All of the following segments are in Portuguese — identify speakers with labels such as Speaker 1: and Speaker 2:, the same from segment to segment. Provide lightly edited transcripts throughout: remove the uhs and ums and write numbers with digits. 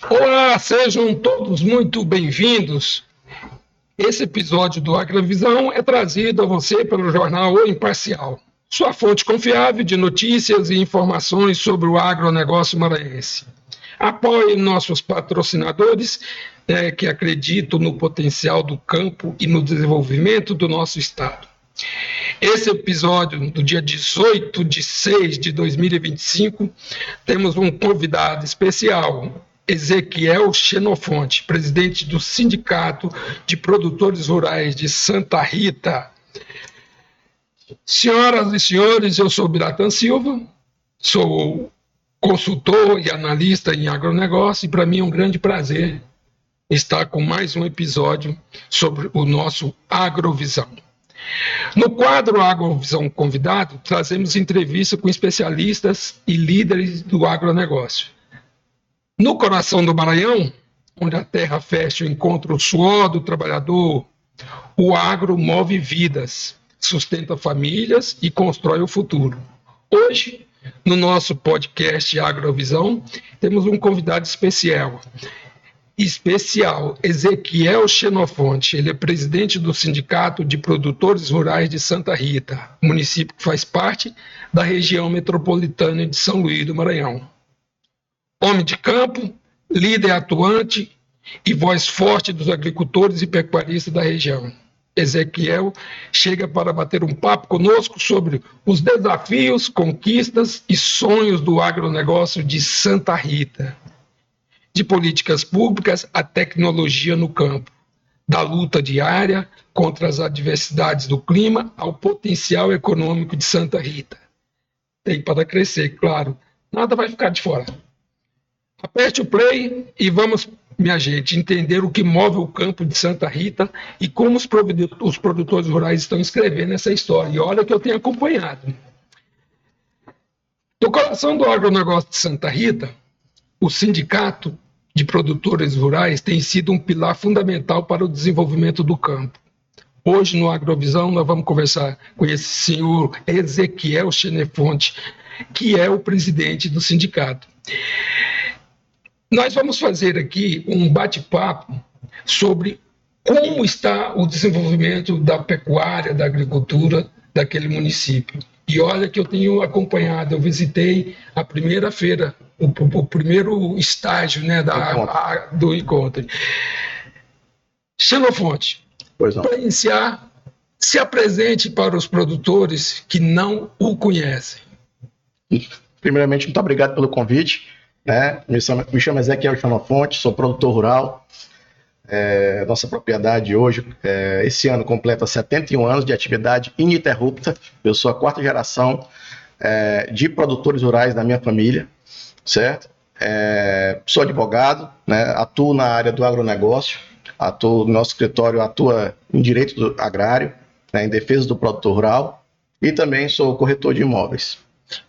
Speaker 1: Olá, sejam todos muito bem-vindos. Esse episódio do Agrovisão é trazido a você pelo jornal O Imparcial, sua fonte confiável de notícias e informações sobre o agronegócio maranhense. Apoie nossos patrocinadores que acreditam no potencial do campo e no desenvolvimento do nosso estado. Esse episódio, do dia 18 de 6 de 2025, temos um convidado especial, Ezequiel Xenofonte, presidente do Sindicato de Produtores Rurais de Santa Rita. Senhoras e senhores, eu sou Biratan Silva, sou consultor e analista em agronegócio e para mim é um grande prazer estar com mais um episódio sobre o nosso Agrovisão. No quadro Agrovisão Convidado, trazemos entrevista com especialistas e líderes do agronegócio. No coração do Maranhão, onde a terra fértil encontra o suor do trabalhador, o agro move vidas, sustenta famílias e constrói o futuro. Hoje, no nosso podcast Agrovisão, temos um convidado especial, Ezequiel Xenofonte. Ele é presidente do Sindicato de Produtores Rurais de Santa Rita, município que faz parte da região metropolitana de São Luís do Maranhão. Homem de campo, líder atuante e voz forte dos agricultores e pecuaristas da região. Ezequiel chega para bater um papo conosco sobre os desafios, conquistas e sonhos do agronegócio de Santa Rita. De políticas públicas à tecnologia no campo, da luta diária contra as adversidades do clima ao potencial econômico de Santa Rita. Tem para crescer, claro, nada vai ficar de fora. Aperte o play e vamos, minha gente, entender o que move o campo de Santa Rita e como os produtores rurais estão escrevendo essa história. E olha que eu tenho acompanhado. No coração do agronegócio de Santa Rita, o Sindicato de Produtores Rurais tem sido um pilar fundamental para o desenvolvimento do campo. Hoje, no Agrovisão, nós vamos conversar com esse senhor Ezequiel Xenofonte, que é o presidente do sindicato. Nós vamos fazer aqui um bate-papo sobre como está o desenvolvimento da pecuária, da agricultura daquele município. E olha que eu tenho acompanhado, eu visitei a primeira feira, o primeiro estágio, né, do encontro. Xenofonte, para iniciar, se apresente para os produtores que não o conhecem.
Speaker 2: Primeiramente, muito obrigado pelo convite. Me chamo Ezequiel Xenofonte, sou produtor rural. Nossa propriedade hoje, esse ano, completa 71 anos de atividade ininterrupta. Eu sou a quarta geração de produtores rurais da minha família, certo? Sou advogado, né? Atuo na área do agronegócio, nosso escritório atua em direito agrário, né? Em defesa do produtor rural, e também sou corretor de imóveis.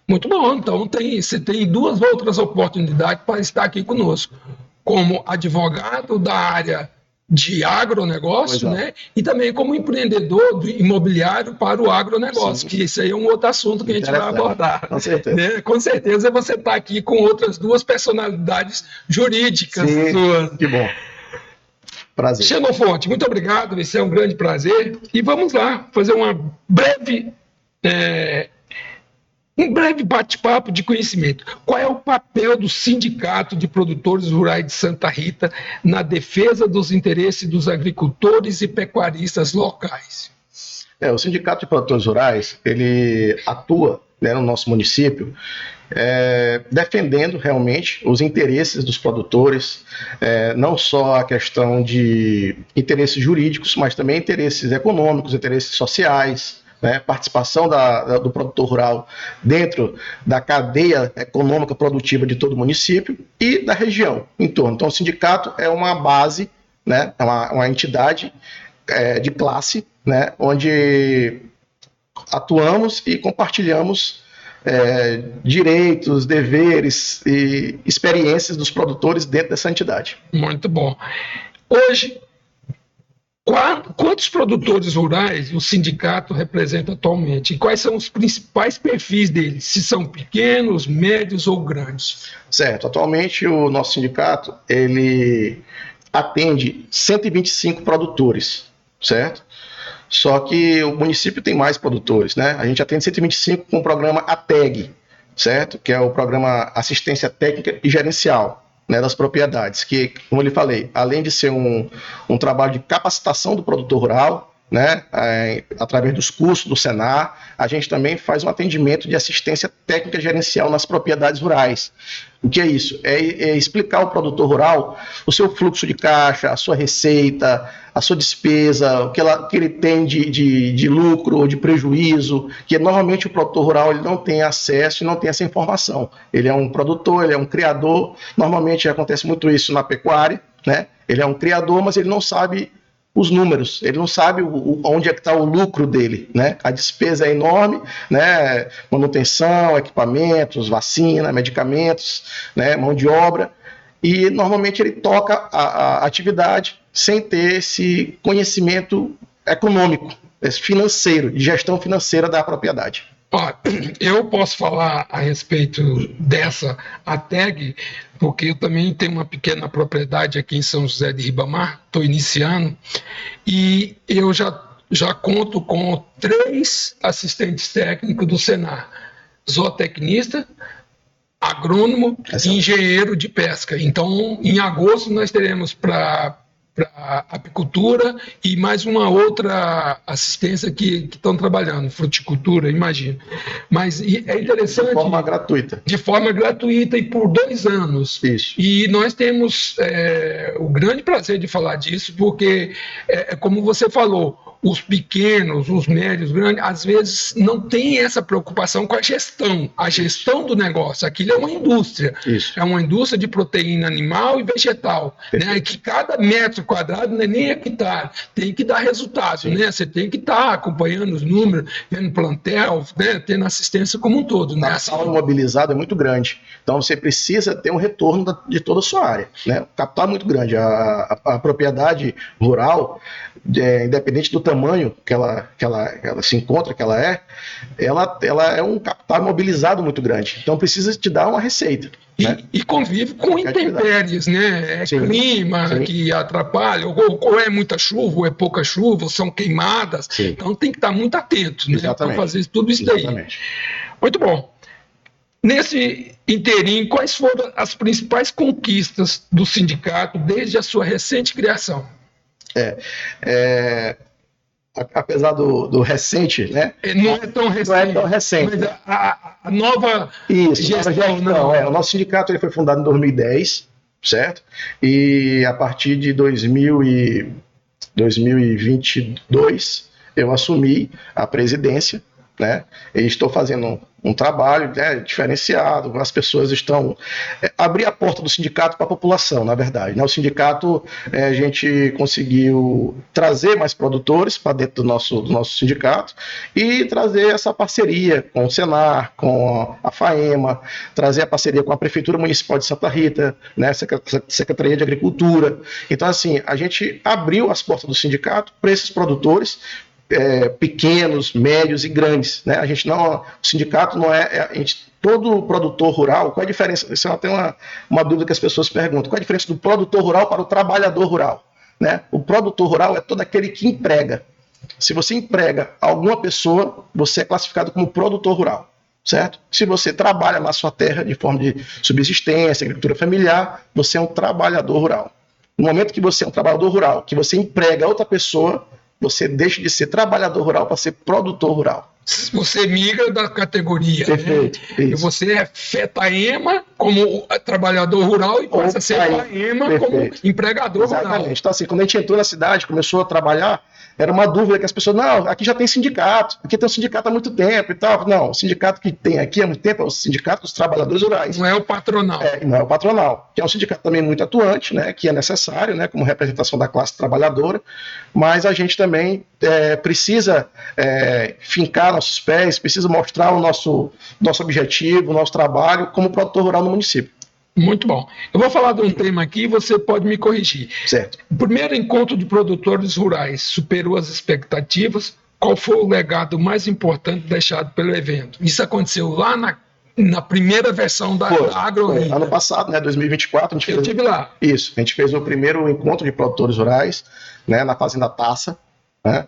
Speaker 1: Muito bom, então você tem duas outras oportunidades para estar aqui conosco, como advogado da área de agronegócio, né? E também como empreendedor imobiliário para o agronegócio, que isso aí é um outro assunto que a gente vai abordar.
Speaker 2: Com certeza.
Speaker 1: Né? Com certeza você está aqui com outras duas personalidades jurídicas suas.
Speaker 2: Que bom. Prazer.
Speaker 1: Xenofonte, muito obrigado, esse é um grande prazer. E vamos lá, fazer um breve bate-papo de conhecimento. Qual é o papel do Sindicato de Produtores Rurais de Santa Rita na defesa dos interesses dos agricultores e pecuaristas locais?
Speaker 2: O Sindicato de Produtores Rurais, ele atua, né, no nosso município, defendendo realmente os interesses dos produtores, não só a questão de interesses jurídicos, mas também interesses econômicos, interesses sociais, né, participação do produtor rural dentro da cadeia econômica produtiva de todo o município e da região em torno. Então, o sindicato é uma base, né, é uma entidade de classe, né, onde atuamos e compartilhamos direitos, deveres e experiências dos produtores dentro dessa entidade.
Speaker 1: Muito bom. Hoje, Quantos produtores rurais o sindicato representa atualmente? E quais são os principais perfis deles? Se são pequenos, médios ou grandes?
Speaker 2: Certo. Atualmente, o nosso sindicato, ele atende 125 produtores, certo? Só que o município tem mais produtores, né? A gente atende 125 com o programa ATEG, certo? Que é o programa Assistência Técnica e Gerencial, né, das propriedades, que, como eu lhe falei, além de ser um trabalho de capacitação do produtor rural, né, através dos cursos do Senar, a gente também faz um atendimento de assistência técnica gerencial nas propriedades rurais. O que é isso? É explicar ao produtor rural o seu fluxo de caixa, a sua receita, a sua despesa, o que ele tem de lucro ou de prejuízo, que normalmente o produtor rural ele não tem acesso e não tem essa informação. Ele é um produtor, ele é um criador, normalmente acontece muito isso na pecuária, né? Ele é um criador, mas ele não sabe os números, ele não sabe onde é que está o lucro dele, né? A despesa é enorme, né? Manutenção, equipamentos, vacina, medicamentos, né? Mão de obra, e normalmente ele toca a atividade sem ter esse conhecimento econômico, financeiro, de gestão financeira da propriedade.
Speaker 1: Ó, eu posso falar a respeito dessa ATEG, porque eu também tenho uma pequena propriedade aqui em São José de Ribamar, estou iniciando, e eu já conto com 3 assistentes técnicos do Senar, zootecnista, agrônomo e engenheiro de pesca. Então, em agosto, nós teremos para apicultura e mais uma outra assistência que estão trabalhando, fruticultura, imagino. Mas é interessante...
Speaker 2: De forma gratuita.
Speaker 1: De forma gratuita e por 2 anos.
Speaker 2: Isso.
Speaker 1: E nós temos o grande prazer de falar disso, porque, como você falou, os pequenos, os médios, grandes, às vezes não tem essa preocupação com a gestão do negócio. Aquilo é uma indústria.
Speaker 2: Isso.
Speaker 1: É uma indústria de proteína animal e vegetal, né? Que cada metro quadrado não é nem hectare, tem que dar resultado, né? Você tem que estar acompanhando os números, vendo plantel, né? Tendo assistência como um todo, né?
Speaker 2: A capital imobilizado é muito grande, então você precisa ter um retorno de toda a sua área, né? O capital é muito grande, a propriedade rural, independente do tamanho que ela se encontra, ela é um capital imobilizado muito grande, então precisa te dar uma receita. Né?
Speaker 1: E convive com intempéries, né? Clima sim. Que atrapalha, ou é muita chuva, ou é pouca chuva, ou são queimadas. Sim. Então tem que estar muito atento, né? Para fazer tudo isso daí. Muito bom. Nesse inteirinho, quais foram as principais conquistas do sindicato desde a sua recente criação?
Speaker 2: Apesar do recente, né?
Speaker 1: Não é tão recente.
Speaker 2: Não é tão recente.
Speaker 1: Mas a nova
Speaker 2: gestão. O nosso sindicato ele foi fundado em 2010, certo? E a partir de 2022 eu assumi a presidência, né? E estou fazendo um trabalho, né, diferenciado, as pessoas estão... abrir a porta do sindicato para a população, na verdade. Né? O sindicato, a gente conseguiu trazer mais produtores para dentro do nosso sindicato e trazer essa parceria com o Senar, com a FAEMA, trazer a parceria com a Prefeitura Municipal de Santa Rita, né, Secretaria de Agricultura. Então, assim, a gente abriu as portas do sindicato para esses produtores, pequenos, médios e grandes, né? O sindicato não todo produtor rural, qual é a diferença? Isso tem uma dúvida que as pessoas perguntam, qual é a diferença do produtor rural para o trabalhador rural, né? O produtor rural é todo aquele que emprega. Se você emprega alguma pessoa, você é classificado como produtor rural, certo? Se você trabalha na sua terra de forma de subsistência, agricultura familiar, você é um trabalhador rural. No momento que você é um trabalhador rural, que você emprega outra pessoa, você deixa de ser trabalhador rural para ser produtor rural.
Speaker 1: Você migra da categoria.
Speaker 2: Perfeito.
Speaker 1: Né? Você é FETAEMA como trabalhador rural e passa a ser FAEMA como empregador rural.
Speaker 2: Exatamente. Então, assim, quando a gente entrou na cidade, começou a trabalhar, era uma dúvida que as pessoas, não, aqui já tem sindicato, aqui tem um sindicato há muito tempo e tal. Não, o sindicato que tem aqui há muito tempo é o sindicato dos trabalhadores rurais.
Speaker 1: Não é o patronal.
Speaker 2: Não é o patronal, que é um sindicato também muito atuante, né, que é necessário, né, como representação da classe trabalhadora, mas a gente também precisa fincar nossos pés, precisa mostrar o nosso objetivo, o nosso trabalho como produtor rural no município.
Speaker 1: Muito bom. Eu vou falar de um tema aqui e você pode me corrigir.
Speaker 2: Certo.
Speaker 1: O primeiro encontro de produtores rurais superou as expectativas. Qual foi o legado mais importante deixado pelo evento? Isso aconteceu lá na primeira versão da AgroRita.
Speaker 2: Ano passado, né, 2024, a gente
Speaker 1: Eu estive lá.
Speaker 2: Isso, a gente fez o primeiro encontro de produtores rurais, né, na Fazenda Taça, né,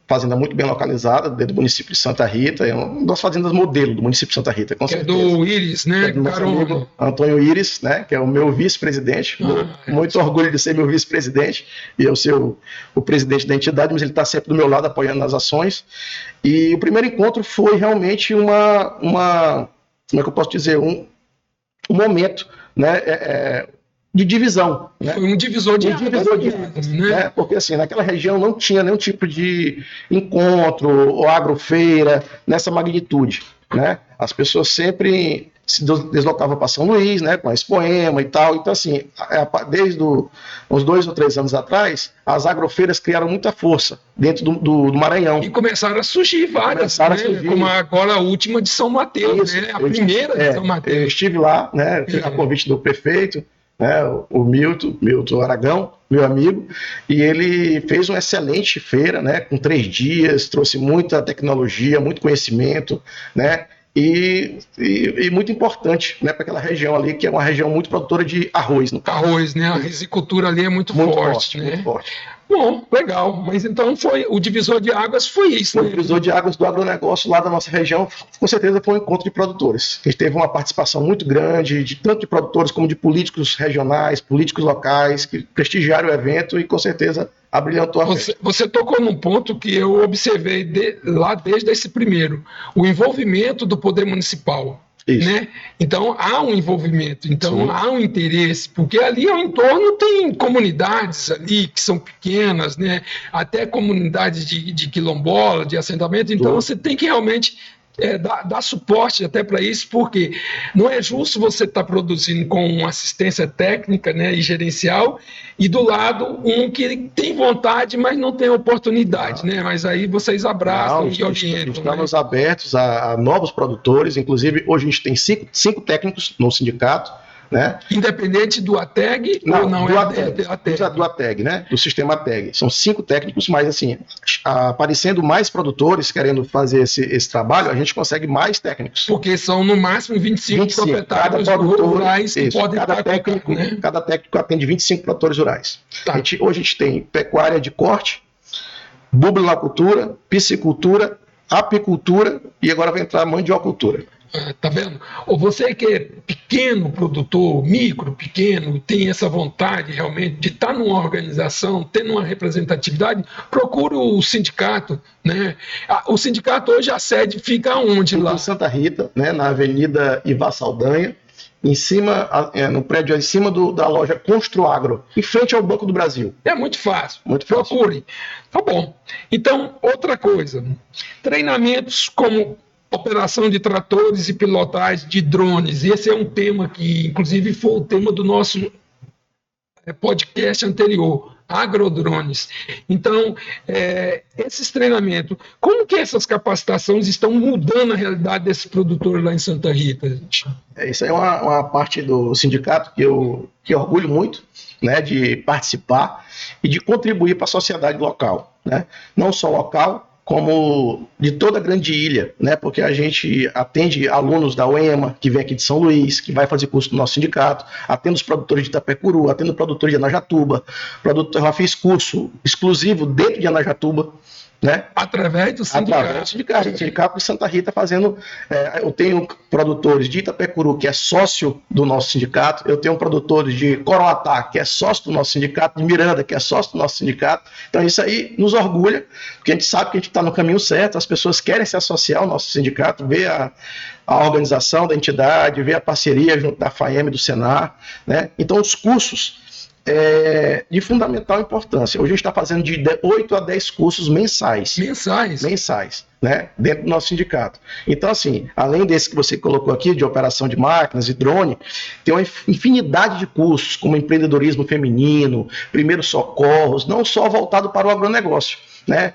Speaker 2: fazenda muito bem localizada, dentro do município de Santa Rita, é uma das fazendas modelo do município de Santa Rita, com certeza.
Speaker 1: É do Iris, né?
Speaker 2: É do nosso amigo Antônio Iris, né, que é o meu vice-presidente, muito orgulho de ser meu vice-presidente, e eu ser o presidente da entidade, mas ele está sempre do meu lado apoiando nas ações. E o primeiro encontro foi realmente como é que eu posso dizer, um momento, né, de divisão. Né?
Speaker 1: Foi um divisor de águas,
Speaker 2: né? Porque assim, naquela região não tinha nenhum tipo de encontro ou agrofeira nessa magnitude. Né? As pessoas sempre se deslocavam para São Luís, né, com a Expoema e tal. Então, assim, desde uns 2 ou 3 anos atrás, as agrofeiras criaram muita força dentro do Maranhão.
Speaker 1: E começaram a surgir várias, né? Como agora a última de São Mateus, né? A primeira de São Mateus.
Speaker 2: Eu estive lá, né, a convite do prefeito, né, o Milton Aragão, meu amigo, e ele fez uma excelente feira, né, com 3 dias, trouxe muita tecnologia, muito conhecimento, né, e muito importante, né, para aquela região ali, que é uma região muito produtora de arroz. No caso.
Speaker 1: Arroz, né, a risicultura ali é muito forte, né?
Speaker 2: Muito forte.
Speaker 1: Bom, legal, mas então o divisor de águas foi isso, né?
Speaker 2: O divisor de águas do agronegócio lá da nossa região, com certeza foi um encontro de produtores. A gente teve uma participação muito grande, tanto de produtores como de políticos regionais, políticos locais, que prestigiaram o evento e com certeza abrilhantou a festa.
Speaker 1: Você tocou num ponto que eu observei lá desde esse primeiro, o envolvimento do poder municipal. Né? Então há um envolvimento, então há um interesse, porque ali ao entorno tem comunidades ali que são pequenas, né? Até comunidades de quilombola, de assentamento, então você tem que realmente dar suporte até para isso, porque não é justo você estar produzindo com assistência técnica, né, e gerencial, e do lado um que tem vontade, mas não tem oportunidade, né? Mas aí vocês abraçam e orientam.
Speaker 2: Estamos abertos a novos produtores, inclusive hoje a gente tem 5 técnicos no sindicato, né?
Speaker 1: Independente do ATEG ou não
Speaker 2: do ATEG, né? Do sistema ATEG. São 5 técnicos, mas assim, aparecendo mais produtores querendo fazer esse trabalho, a gente consegue mais técnicos.
Speaker 1: Porque são no máximo 25 proprietários rurais que podem estar
Speaker 2: técnico, né? Cada técnico atende 25 produtores rurais. Tá. Hoje a gente tem pecuária de corte, bubinocultura, piscicultura, apicultura e agora vai entrar a mandiocultura.
Speaker 1: Tá vendo? Ou você que é pequeno produtor, micro, pequeno, tem essa vontade realmente de estar numa organização, tendo uma representatividade, procure o sindicato, né? O sindicato hoje, a sede fica onde lá?
Speaker 2: Em Santa Rita, né, na Avenida Ivar Saldanha, em cima, no prédio em cima da loja Construagro, em frente ao Banco do Brasil.
Speaker 1: É muito fácil. Muito fácil. Procure. Tá bom. Então, outra coisa, treinamentos como operação de tratores e pilotagem de drones. Esse é um tema que, inclusive, foi o tema do nosso podcast anterior, agrodrones. Então, esses treinamentos, como que essas capacitações estão mudando a realidade desses produtores lá em Santa Rita, gente?
Speaker 2: Isso é uma parte do sindicato que orgulho muito, né, de participar e de contribuir para a sociedade local, né? Não só local, como de toda a grande ilha, né? Porque a gente atende alunos da UEMA, que vem aqui de São Luís, que vai fazer curso no nosso sindicato, atendo os produtores de Itapecuru, atendo produtores de Anajatuba, eu já fiz curso exclusivo dentro de Anajatuba, né?
Speaker 1: Através do sindicato.
Speaker 2: Sindicato de Santa Rita fazendo. Eu tenho produtores de Itapecuru, que é sócio do nosso sindicato, eu tenho produtores de Coroatá, que é sócio do nosso sindicato, de Miranda, que é sócio do nosso sindicato. Então isso aí nos orgulha, porque a gente sabe que a gente está no caminho certo, as pessoas querem se associar ao nosso sindicato, ver a organização da entidade, ver a parceria junto da FAEM e do Senar, né? Então os cursos de fundamental importância. Hoje a gente está fazendo de 8 a 10 cursos mensais. Mensais, né? Dentro do nosso sindicato. Então, assim, além desse que você colocou aqui, de operação de máquinas e drone, tem uma infinidade de cursos, como empreendedorismo feminino, primeiros socorros, não só voltado para o agronegócio, né?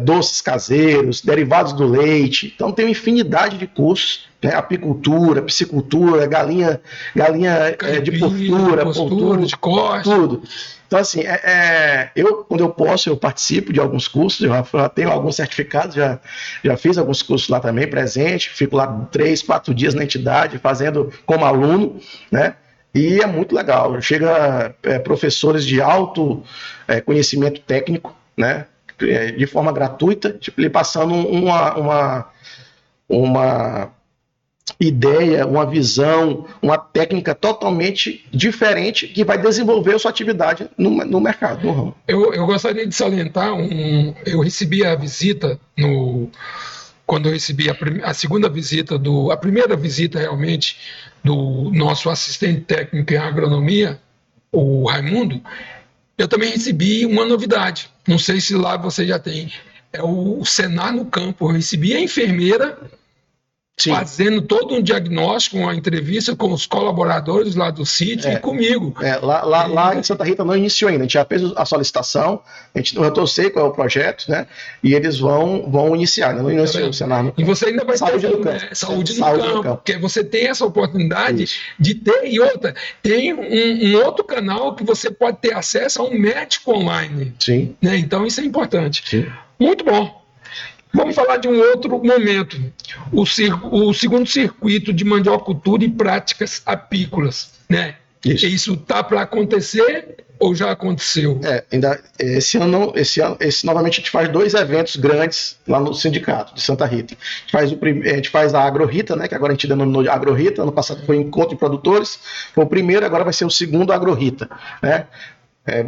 Speaker 2: Doces caseiros, derivados do leite. Então tem uma infinidade de cursos, né? Apicultura, piscicultura, galinha de postura,
Speaker 1: de corte.
Speaker 2: tudo. Então, assim, quando eu posso, eu participo de alguns cursos, eu já tenho alguns certificados, já fiz alguns cursos lá também, presente, fico lá 3, 4 dias na entidade, fazendo como aluno, né? E é muito legal. Chega professores de alto conhecimento técnico, né? De forma gratuita, tipo, lhe passando uma ideia, uma visão, uma técnica totalmente diferente que vai desenvolver a sua atividade no mercado, no ramo.
Speaker 1: Eu gostaria de salientar, eu recebi a visita quando eu recebi a segunda visita, a primeira visita realmente do nosso assistente técnico em agronomia, o Raimundo, eu também recebi uma novidade, não sei se lá você já tem, é o Senar no campo. Eu recebi a enfermeira
Speaker 2: Sim.
Speaker 1: Fazendo todo um diagnóstico, uma entrevista com os colaboradores lá do sítio e comigo.
Speaker 2: Lá em Santa Rita não iniciou ainda, a gente já fez a solicitação, eu sei qual é o projeto, né? E eles vão iniciar, né? Não iniciou o cenário.
Speaker 1: E você ainda vai
Speaker 2: saúde
Speaker 1: ter
Speaker 2: no campo.
Speaker 1: Saúde no campo, porque você tem essa oportunidade de ter, e outra, tem um outro canal que você pode ter acesso a um médico online.
Speaker 2: Sim.
Speaker 1: Né? Então isso é importante.
Speaker 2: Sim.
Speaker 1: Muito bom. Vamos falar de um outro momento, o segundo circuito de mandiocultura e práticas apícolas, né? Isso está para acontecer ou já aconteceu?
Speaker 2: Esse ano, novamente a gente faz 2 eventos grandes lá no sindicato de Santa Rita. A gente faz a AgroRita, né? Que agora a gente denominou de AgroRita. Ano passado foi o Encontro de Produtores, foi o primeiro, agora vai ser o segundo AgroRita, né?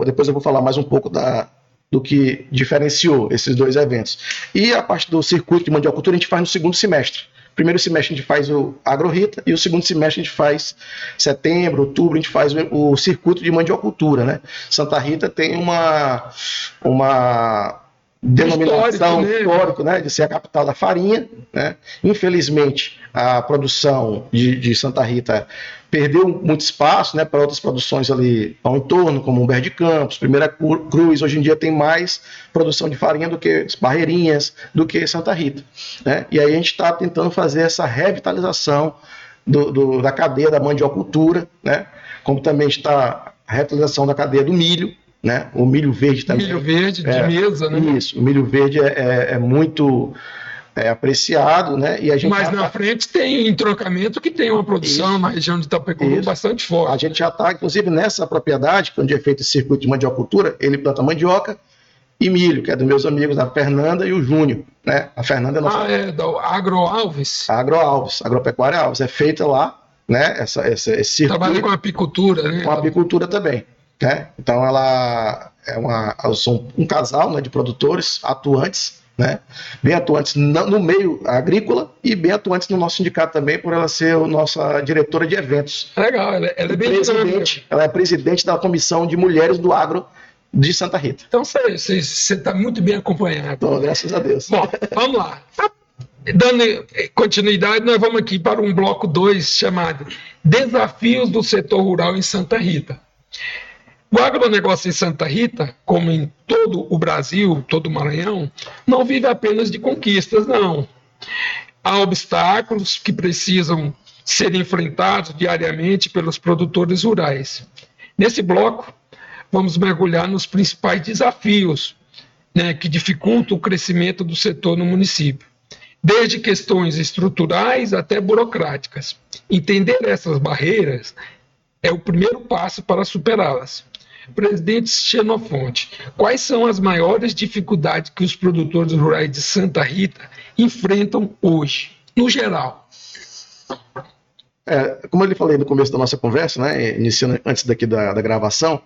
Speaker 2: Depois eu vou falar mais um pouco do que diferenciou esses 2 eventos. E a parte do circuito de mandiocultura a gente faz no segundo semestre. Primeiro semestre a gente faz o AgroRita e o segundo semestre a gente faz setembro, outubro, a gente faz o circuito de mandiocultura, né? Santa Rita tem uma denominação histórica, né, de ser a capital da farinha, né? Infelizmente, a produção de Santa Rita perdeu muito espaço, né, para outras produções ali ao entorno, como Humberto de Campos, Primeira Cruz. Hoje em dia tem mais produção de farinha do que Barreirinhas, do que Santa Rita, né? E aí a gente está tentando fazer essa revitalização da cadeia da mandiocultura, né? Como também está a revitalização da cadeia do milho, né? O milho verde também.
Speaker 1: Milho verde de mesa, né?
Speaker 2: Isso, o milho verde é muito apreciado, né? E a gente
Speaker 1: Mas na frente tem entrocamento que tem uma produção na região de Itapecuru bastante forte.
Speaker 2: A gente já está, inclusive, nessa propriedade, onde é feito esse circuito de mandiocultura, ele planta mandioca e milho, que é dos meus amigos, a Fernanda e o Júnior, né? A Fernanda é nossa...
Speaker 1: da Agro Alves?
Speaker 2: Agropecuária Alves, é feita lá, né? Esse circuito.
Speaker 1: Trabalha com apicultura, né?
Speaker 2: Com apicultura também, né? Então ela são um casal, né, de produtores atuantes, né? Bem atuantes no meio agrícola e bem atuantes no nosso sindicato também, por ela ser a nossa diretora de eventos.
Speaker 1: Legal, ela é bem
Speaker 2: presidente. Ela é presidente da Comissão de Mulheres do Agro de Santa Rita.
Speaker 1: Então você está muito bem acompanhado.
Speaker 2: Então, graças a Deus.
Speaker 1: Bom, vamos lá. Dando continuidade, nós vamos aqui para um bloco 2 chamado Desafios do Setor Rural em Santa Rita. O agronegócio em Santa Rita, como em todo o Brasil, todo o Maranhão, não vive apenas de conquistas, não. Há obstáculos que precisam ser enfrentados diariamente pelos produtores rurais. Nesse bloco, vamos mergulhar nos principais desafios, né, que dificultam o crescimento do setor no município, desde questões estruturais até burocráticas. Entender essas barreiras é o primeiro passo para superá-las. Presidente Xenofonte, quais são as maiores dificuldades que os produtores rurais de Santa Rita enfrentam hoje, no geral?
Speaker 2: Como eu lhe falei no começo da nossa conversa, né, iniciando antes daqui da gravação,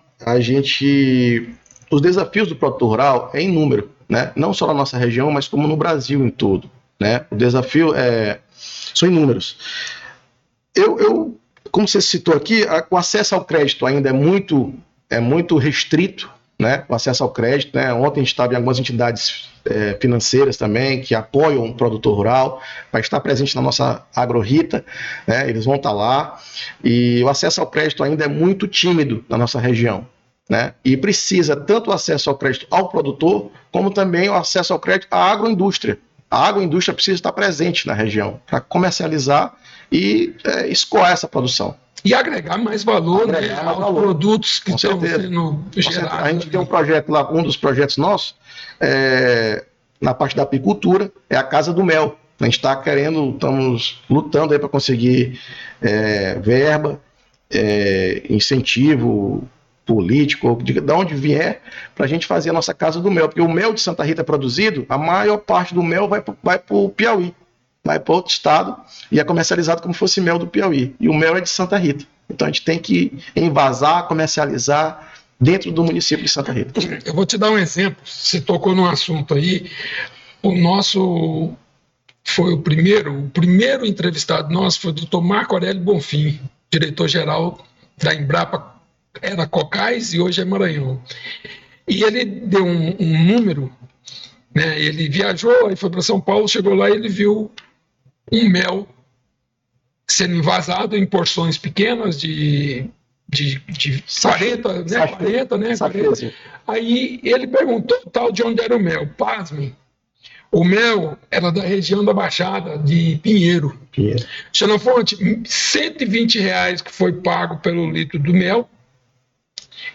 Speaker 2: os desafios do produtor rural é em número, né, não só na nossa região, mas como no Brasil em todo, né? O desafio são inúmeros. Como você citou aqui, o acesso ao crédito ainda é muito restrito, né? O acesso ao crédito, né? Ontem a gente estava em algumas entidades financeiras também que apoiam o produtor rural, vai estar presente na nossa AgroRita, né? Eles vão estar lá, e o acesso ao crédito ainda é muito tímido na nossa região, né? E precisa tanto o acesso ao crédito ao produtor, como também o acesso ao crédito à agroindústria. A agroindústria precisa estar presente na região para comercializar e escoar essa produção.
Speaker 1: E agregar mais valor, aos produtos que estão sendo gerados.
Speaker 2: A gente tem um projeto lá, um dos projetos nossos, na parte da apicultura, é a Casa do Mel. A gente está estamos lutando aí para conseguir verba, incentivo político, de onde vier, para a gente fazer a nossa Casa do Mel. Porque o mel de Santa Rita produzido, a maior parte do mel vai para o Piauí, vai para outro estado e é comercializado como se fosse mel do Piauí. E o mel é de Santa Rita. Então a gente tem que envasar, comercializar dentro do município de Santa Rita.
Speaker 1: Eu vou te dar um exemplo. Você tocou num assunto aí. O nosso foi o primeiro entrevistado nosso foi o Dr. Marco Aurélio Bonfim, diretor-geral da Embrapa, era Cocais e hoje é Maranhão. E ele deu um número, né? Ele viajou, aí foi para São Paulo, chegou lá e ele viu um mel sendo envasado em porções pequenas de 40, né? 40, né? 40. Aí ele perguntou tal de onde era o mel. Pasmem. O mel era da região da Baixada, de Pinheiro. Xenofonte, R$120 que foi pago pelo litro do mel,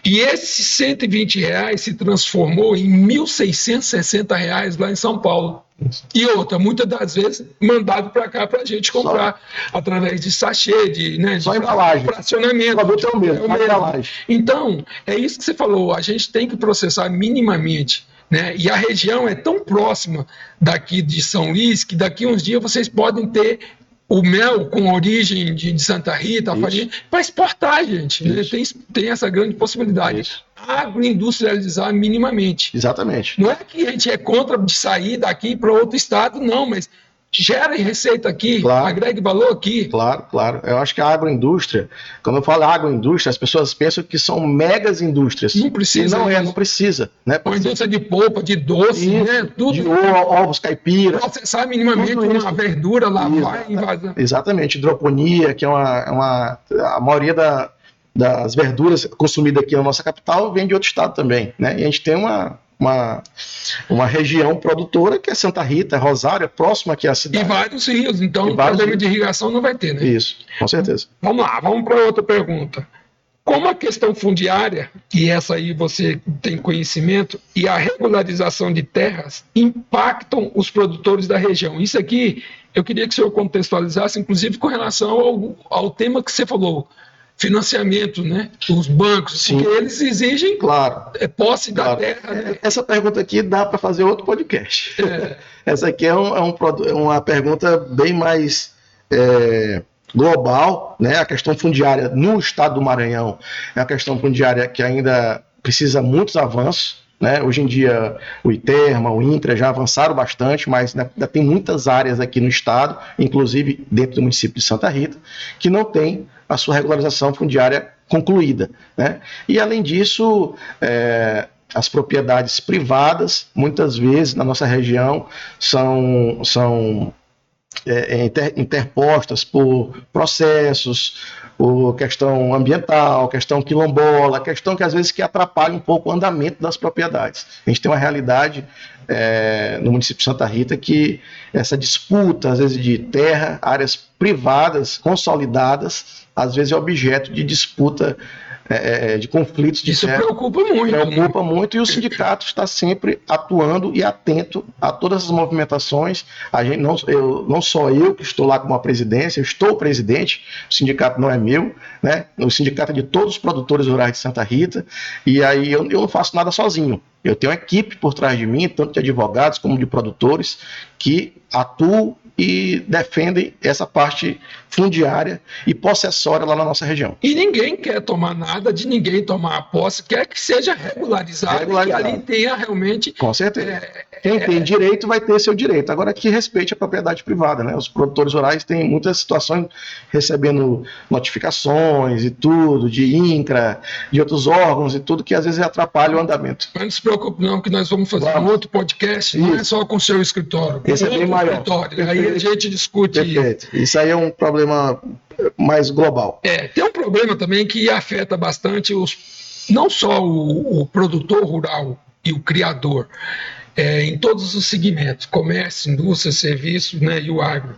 Speaker 1: e esses R$120 se transformou em R$1.660 lá em São Paulo. E outra, muitas das vezes, mandado para cá para a gente comprar, através de sachê, de
Speaker 2: embalagem.
Speaker 1: Fracionamento.
Speaker 2: O produto é o mesmo, embalagem.
Speaker 1: Então, é isso que você falou, a gente tem que processar minimamente. Né? E a região é tão próxima daqui de São Luís que daqui uns dias vocês podem ter o mel com origem de Santa Rita, a farinha, para exportar, gente. Né? Tem essa grande possibilidade.
Speaker 2: Isso.
Speaker 1: Agroindustrializar minimamente.
Speaker 2: Exatamente.
Speaker 1: Não é que a gente é contra de sair daqui para outro estado, não, mas gera receita aqui,
Speaker 2: claro,
Speaker 1: agregue valor aqui.
Speaker 2: Claro, claro. Eu acho que a agroindústria, quando eu falo agroindústria, as pessoas pensam que são megas indústrias.
Speaker 1: Não precisa.
Speaker 2: E não precisa. Né?
Speaker 1: Uma indústria de polpa, de doce, né? Tudo.
Speaker 2: De ovos, caipira.
Speaker 1: Processar minimamente uma verdura, lavar e invasar.
Speaker 2: Exatamente. Hidroponia, que é a maioria das verduras consumidas aqui na nossa capital vem de outro estado também. Né? E a gente tem uma região produtora que é Santa Rita, Rosário, próxima aqui à cidade.
Speaker 1: E vários rios, então o problema de irrigação não vai ter, né?
Speaker 2: Isso, com certeza.
Speaker 1: Vamos lá, vamos para outra pergunta. Como a questão fundiária, e essa aí você tem conhecimento, e a regularização de terras impactam os produtores da região? Isso aqui eu queria que o senhor contextualizasse, inclusive com relação ao tema que você falou, financiamento, né? Os bancos,
Speaker 2: sim,
Speaker 1: porque eles exigem posse da terra. Né?
Speaker 2: Essa pergunta aqui dá para fazer outro podcast. Essa aqui é uma pergunta bem mais global, né? A questão fundiária no estado do Maranhão é uma questão fundiária que ainda precisa de muitos avanços. Né? Hoje em dia o ITERMA, o INCRA já avançaram bastante, mas ainda tem muitas áreas aqui no estado, inclusive dentro do município de Santa Rita, que não tem a sua regularização fundiária concluída. Né? E além disso, as propriedades privadas, muitas vezes na nossa região, são interpostas por processos, por questão ambiental, questão quilombola, questão que às vezes que atrapalha um pouco o andamento das propriedades. A gente tem uma realidade no município de Santa Rita que essa disputa, às vezes de terra, áreas privadas consolidadas, às vezes é objeto de disputa, de conflitos de
Speaker 1: Isso
Speaker 2: terra.
Speaker 1: Preocupa muito,
Speaker 2: e o sindicato está sempre atuando e atento a todas as movimentações. A gente não só eu que estou lá como a presidência, eu estou presidente, o sindicato não é meu, né? O sindicato é de todos os produtores rurais de Santa Rita, e aí eu não faço nada sozinho. Eu tenho uma equipe por trás de mim, tanto de advogados como de produtores, que atuam e defendem essa parte fundiária e possessória lá na nossa região.
Speaker 1: E ninguém quer tomar nada de ninguém tomar a posse, quer que seja regularizado. E que ali tenha realmente...
Speaker 2: Com certeza. Quem tem direito vai ter seu direito. Agora que respeite a propriedade privada, né? Os produtores rurais têm muitas situações recebendo notificações e tudo, de INCRA, de outros órgãos e tudo, que às vezes atrapalha o andamento.
Speaker 1: Mas não se preocupe não, que nós vamos fazer um outro podcast, não é só com o seu escritório.
Speaker 2: Esse é bem maior.
Speaker 1: Aí a gente discute
Speaker 2: isso aí é um problema mais global.
Speaker 1: Tem um problema também que afeta bastante os não só o produtor rural e o criador, em todos os segmentos, comércio, indústria, serviços, né, e o agro,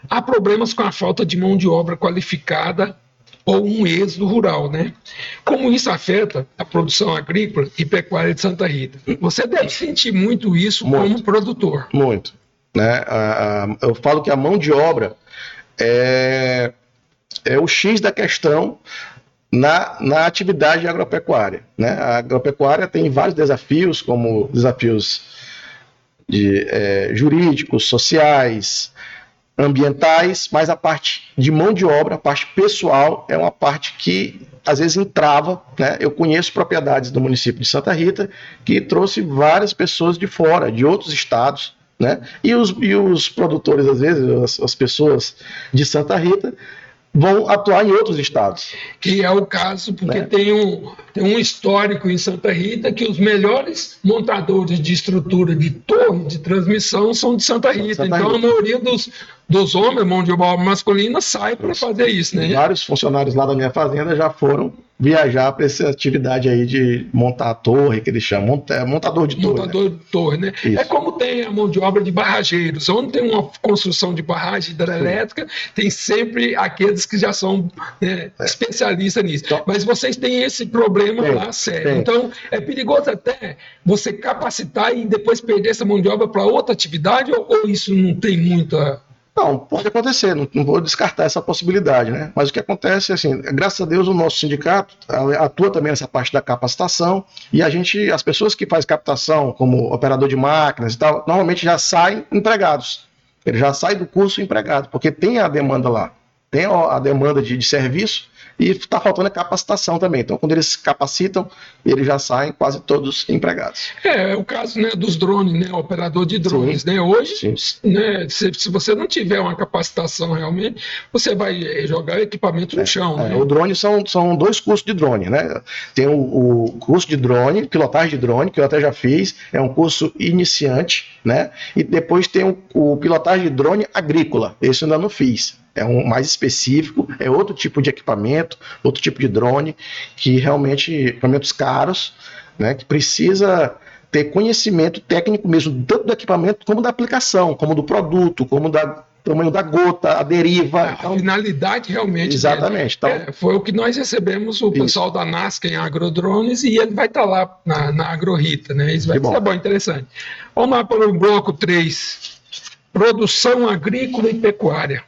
Speaker 1: há problemas com a falta de mão de obra qualificada ou um êxodo rural, né? Como isso afeta a produção agrícola e pecuária de Santa Rita? Você deve sentir muito isso como produtor.
Speaker 2: Muito. Né? Eu falo que a mão de obra é o X da questão na atividade agropecuária. Né? A agropecuária tem vários desafios, como desafios jurídicos, sociais, ambientais, mas a parte de mão de obra, a parte pessoal, é uma parte que às vezes entrava, né? Eu conheço propriedades do município de Santa Rita que trouxe várias pessoas de fora, de outros estados, né? E os produtores, às vezes, as pessoas de Santa Rita, vão atuar em outros estados.
Speaker 1: Que é o caso, porque tem um histórico em Santa Rita que os melhores montadores de estrutura de torre de transmissão são de Santa Rita. Então a maioria dos homens, mão de obra masculina, sai para fazer isso, né?
Speaker 2: Vários funcionários lá da minha fazenda já foram viajar para essa atividade aí de montar a torre, que eles chamam, montador de torre.
Speaker 1: Montador de torre, né? Isso. É como tem a mão de obra de barrageiros. Onde tem uma construção de barragem hidrelétrica, tem sempre aqueles que já são especialistas nisso. Então, mas vocês têm esse problema lá sério. Então, é perigoso até você capacitar e depois perder essa mão de obra para outra atividade, ou isso não tem muita...
Speaker 2: Não, pode acontecer, não vou descartar essa possibilidade, né? Mas o que acontece, assim, graças a Deus o nosso sindicato atua também nessa parte da capacitação e as pessoas que fazem captação, como operador de máquinas e tal, normalmente já saem empregados. Ele já sai do curso empregado, porque tem a demanda lá, tem a demanda de serviço e está faltando a capacitação também. Então, quando eles se capacitam, eles já saem quase todos empregados.
Speaker 1: É o caso, né, dos drones, né, operador de drones. Sim. Né? Hoje, né, se você não tiver uma capacitação realmente, você vai jogar equipamento no chão. Né?
Speaker 2: O drone são 2 cursos de drone. Né? Tem o curso de drone, pilotagem de drone, que eu até já fiz, é um curso iniciante, né? E depois tem o pilotagem de drone agrícola, esse eu ainda não fiz. É um mais específico, é outro tipo de equipamento, outro tipo de drone, que realmente, equipamentos caros, né, que precisa ter conhecimento técnico mesmo, tanto do equipamento como da aplicação, como do produto, como do tamanho da gota, a deriva.
Speaker 1: A finalidade realmente.
Speaker 2: Exatamente.
Speaker 1: Então, foi o que nós recebemos, o pessoal da NASCA em Agrodrones, e ele vai estar lá na AgroRita, né? Isso vai ser bom, interessante. Vamos lá para o bloco 3. Produção agrícola e pecuária.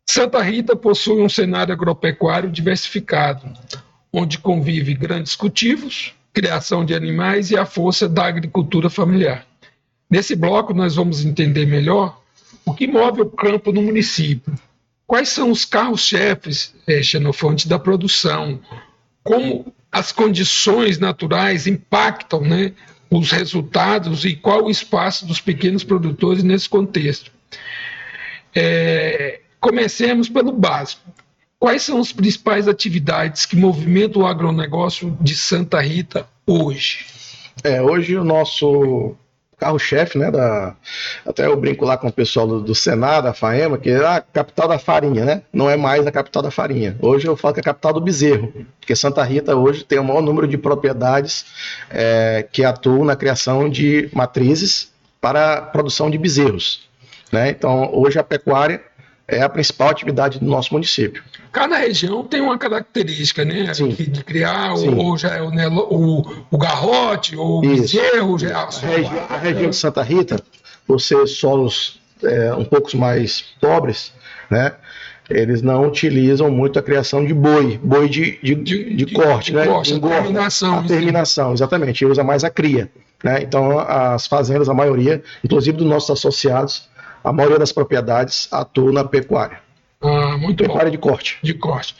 Speaker 1: Santa Rita possui um cenário agropecuário diversificado, onde convive grandes cultivos, criação de animais e a força da agricultura familiar. Nesse bloco, nós vamos entender melhor o que move o campo no município, quais são os carros-chefes, Xenofonte, da produção, como as condições naturais impactam, né, os resultados e qual o espaço dos pequenos produtores nesse contexto. Comecemos pelo básico. Quais são as principais atividades que movimentam o agronegócio de Santa Rita hoje?
Speaker 2: Hoje o nosso carro-chefe, né, até eu brinco lá com o pessoal do Senado, da FAEMA, que é a capital da farinha, né? Não é mais a capital da farinha. Hoje eu falo que é a capital do bezerro, porque Santa Rita hoje tem o maior número de propriedades que atuam na criação de matrizes para a produção de bezerros, né? Então, hoje a pecuária é a principal atividade do nosso município.
Speaker 1: Cada região tem uma característica, né? De criar, ou já é o garrote, ou o bezerro. Já é
Speaker 2: a região de Santa Rita, por ser solos um pouco mais pobres, né? Eles não utilizam muito a criação de boi de corte, né?
Speaker 1: A
Speaker 2: terminação, exatamente. Ele usa mais a cria, né? Então, as fazendas, a maioria, inclusive dos nossos associados, a maioria das propriedades atua na pecuária.
Speaker 1: Muito
Speaker 2: pecuária
Speaker 1: bom. De corte.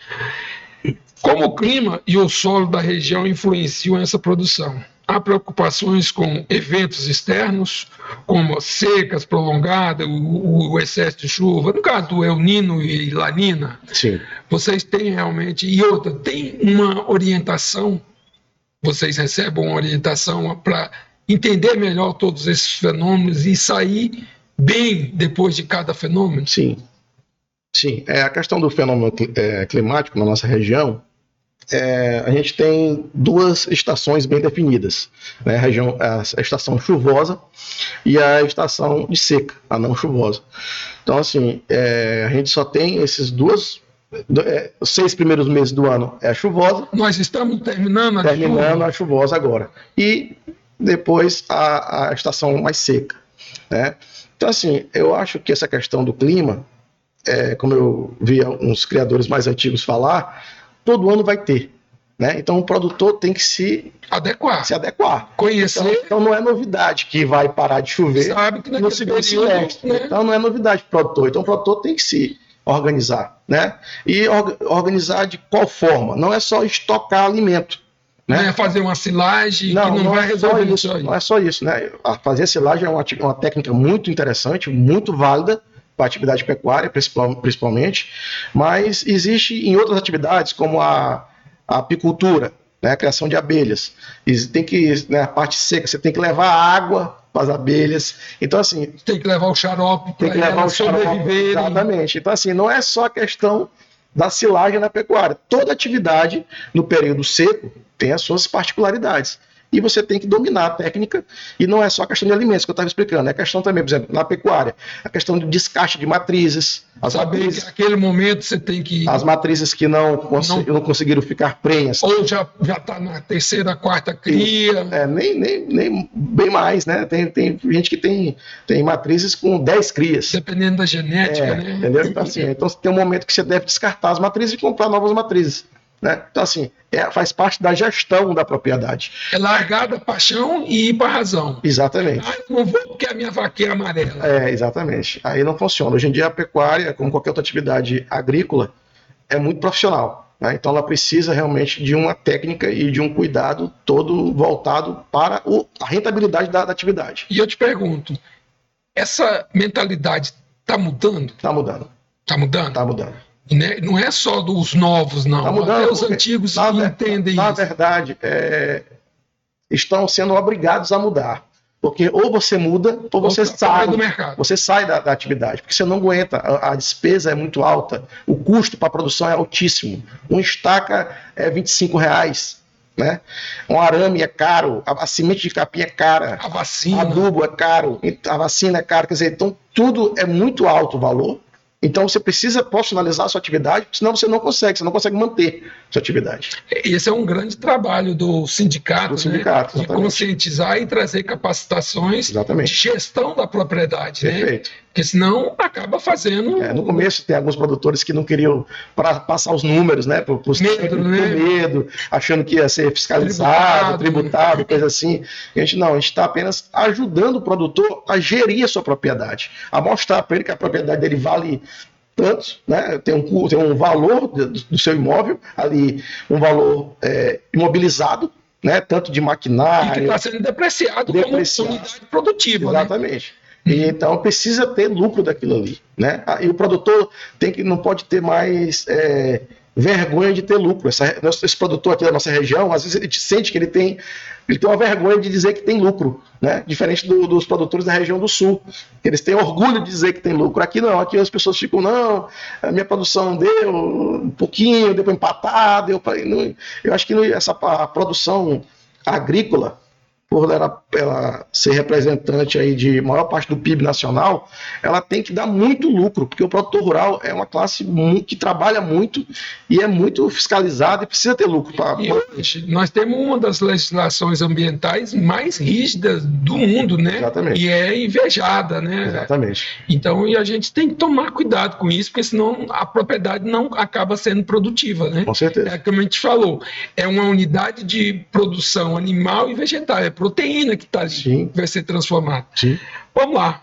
Speaker 1: Como o clima e o solo da região influenciam essa produção? Há preocupações com eventos externos, como secas prolongadas, o excesso de chuva, no caso do El Nino e Lanina.
Speaker 2: Sim.
Speaker 1: Vocês têm realmente... E outra, tem uma orientação, vocês recebem uma orientação para entender melhor todos esses fenômenos e sair bem depois de cada fenômeno?
Speaker 2: Sim. A questão do fenômeno climático na nossa região, a gente tem duas estações bem definidas, né? A estação chuvosa e a estação de seca, a não chuvosa. Então, assim, a gente só tem esses os 6 primeiros meses do ano é a chuvosa.
Speaker 1: Nós estamos terminando
Speaker 2: a chuvosa agora. E depois a estação mais seca, né? Então, assim, eu acho que essa questão do clima, como eu vi uns criadores mais antigos falar, todo ano vai ter, né? Então o produtor tem que se adequar.
Speaker 1: Conhecer.
Speaker 2: Então não é novidade que vai parar de chover.
Speaker 1: Sabe que
Speaker 2: no segundo semestre, né? Então não é novidade para o produtor. Então o produtor tem que se organizar, né? E organizar de qual forma? Não é só estocar alimento, né?
Speaker 1: Não é fazer uma silagem que não vai resolver isso aí.
Speaker 2: Não é só isso, né? Fazer silagem é uma técnica muito interessante, muito válida para a atividade pecuária, principalmente, mas existe em outras atividades, como a apicultura, né, a criação de abelhas. Tem que, né, a parte seca, você tem que levar água para as abelhas. Então, assim...
Speaker 1: Tem que levar o xarope para elas sobreviverem.
Speaker 2: Exatamente. Então, assim, não é só a questão da silagem na pecuária. Toda atividade no período seco tem as suas particularidades. E você tem que dominar a técnica, e não é só a questão de alimentos que eu estava explicando, é a questão também, por exemplo, na pecuária, a questão de descarte de matrizes.
Speaker 1: Saber que naquele momento você tem que...
Speaker 2: As matrizes que não conseguiram ficar prenhas.
Speaker 1: Ou já está na terceira, quarta cria.
Speaker 2: Nem bem mais, né? Tem gente que tem matrizes com 10 crias.
Speaker 1: Dependendo da genética, né?
Speaker 2: Entendeu? Então, assim, tem um momento que você deve descartar as matrizes e comprar novas matrizes. Né? Então, assim, faz parte da gestão da propriedade.
Speaker 1: É largar da paixão e ir para a razão.
Speaker 2: Exatamente.
Speaker 1: Eu não vou porque a minha vaquinha é amarela.
Speaker 2: Exatamente. Aí não funciona. Hoje em dia a pecuária, como qualquer outra atividade agrícola, é muito profissional. Né? Então ela precisa realmente de uma técnica e de um cuidado todo voltado para a rentabilidade da atividade.
Speaker 1: E eu te pergunto, essa mentalidade está mudando?
Speaker 2: Está mudando.
Speaker 1: Está mudando?
Speaker 2: Está mudando.
Speaker 1: Não é só dos novos, não.
Speaker 2: Tá mudando,
Speaker 1: até os antigos entendem isso.
Speaker 2: Na verdade, estão sendo obrigados a mudar. Porque ou você muda, ou você sai
Speaker 1: do mercado.
Speaker 2: Você sai da atividade, porque você não aguenta, a despesa é muito alta, o custo para a produção é altíssimo. Um estaca é R$25, né? Um arame é caro, a semente de capim é cara,
Speaker 1: a vacina,
Speaker 2: adubo é caro, a vacina é cara, quer dizer, então tudo é muito alto o valor. Então você precisa profissionalizar a sua atividade, senão você não consegue manter a sua atividade.
Speaker 1: Esse é um grande trabalho do sindicato, né? De conscientizar e trazer capacitações de gestão da propriedade.
Speaker 2: Perfeito.
Speaker 1: Né? Porque senão acaba fazendo...
Speaker 2: No começo tem alguns produtores que não queriam passar os números, né? Por medo, achando que ia ser fiscalizado, tributado, coisa assim. A gente está apenas ajudando o produtor a gerir a sua propriedade, a mostrar para ele que a propriedade dele vale tanto, né? Tem um valor do seu imóvel ali, um valor imobilizado, né? Tanto de maquinário... E que
Speaker 1: está sendo depreciado como unidade produtiva.
Speaker 2: Exatamente. Né? E então precisa ter lucro daquilo ali, né? E o produtor não pode ter mais vergonha de ter lucro. Esse produtor aqui da nossa região, às vezes ele sente que ele tem uma vergonha de dizer que tem lucro, né? Diferente dos produtores da região do sul. Eles têm orgulho de dizer que tem lucro. Aqui não, aqui as pessoas ficam, não, a minha produção deu um pouquinho, deu para empatar, eu acho que a produção agrícola, por ela ser representante aí de maior parte do PIB nacional, ela tem que dar muito lucro, porque o produtor rural é uma classe que trabalha muito e é muito fiscalizada e precisa ter lucro.
Speaker 1: E hoje, nós temos uma das legislações ambientais mais rígidas do mundo, né?
Speaker 2: Exatamente.
Speaker 1: E é invejada, né?
Speaker 2: Exatamente.
Speaker 1: Então, e a gente tem que tomar cuidado com isso, porque senão a propriedade não acaba sendo produtiva, né?
Speaker 2: Com certeza.
Speaker 1: É como a gente falou, é uma unidade de produção animal e vegetal, é proteína que está ali, que vai ser transformada.
Speaker 2: Sim.
Speaker 1: Vamos lá.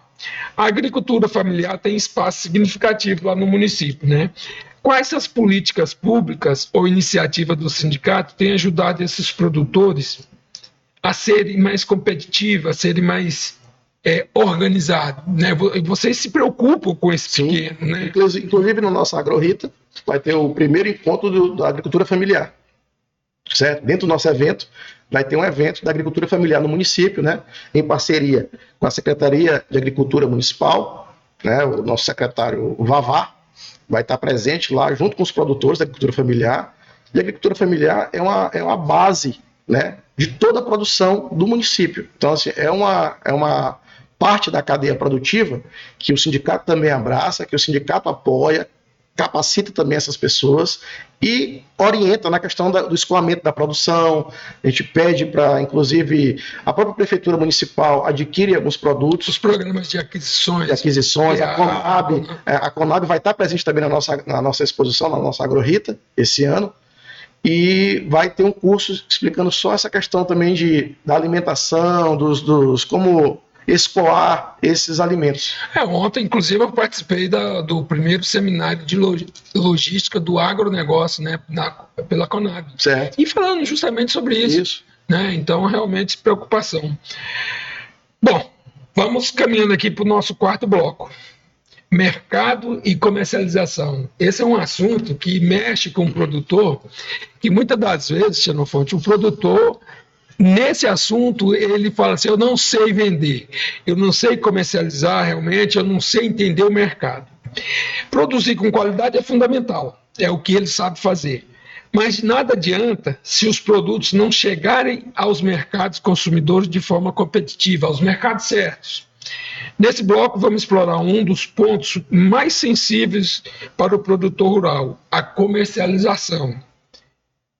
Speaker 1: A agricultura familiar tem espaço significativo lá no município, né? Quais as políticas públicas ou iniciativas do sindicato têm ajudado esses produtores a serem mais competitivos, a serem mais organizados, né? Vocês se preocupam com esse pequeno, né?
Speaker 2: Inclusive no nosso AgroRita vai ter o primeiro encontro da agricultura familiar, certo? Dentro do nosso evento vai ter um evento da agricultura familiar no município, né? Em parceria com a Secretaria de Agricultura Municipal, né? O nosso secretário Vavá vai estar presente lá junto com os produtores da agricultura familiar, E a agricultura familiar é uma base, né, de toda a produção do município. Então, assim, é uma parte da cadeia produtiva que o sindicato também abraça, que o sindicato apoia, capacita também essas pessoas e orienta na questão do escoamento da produção. A gente pede para, inclusive, a própria prefeitura municipal adquire alguns produtos.
Speaker 1: Os programas de aquisições.
Speaker 2: A Conab vai estar presente também na nossa exposição, na nossa Agrorita, esse ano. E vai ter um curso explicando só essa questão também da alimentação, como escoar esses alimentos.
Speaker 1: Ontem, inclusive, eu participei do primeiro seminário de logística do agronegócio, né, pela Conab.
Speaker 2: Certo.
Speaker 1: E falando justamente sobre isso. Né? Então, realmente, preocupação. Bom, vamos caminhando aqui para o nosso quarto bloco. Mercado e comercialização. Esse é um assunto que mexe com o produtor, que muitas das vezes, Xenofonte, o produtor, nesse assunto, ele fala assim, eu não sei vender, eu não sei comercializar realmente, eu não sei entender o mercado. Produzir com qualidade é fundamental, é o que ele sabe fazer. Mas nada adianta se os produtos não chegarem aos mercados consumidores de forma competitiva, aos mercados certos. Nesse bloco, vamos explorar um dos pontos mais sensíveis para o produtor rural, a comercialização.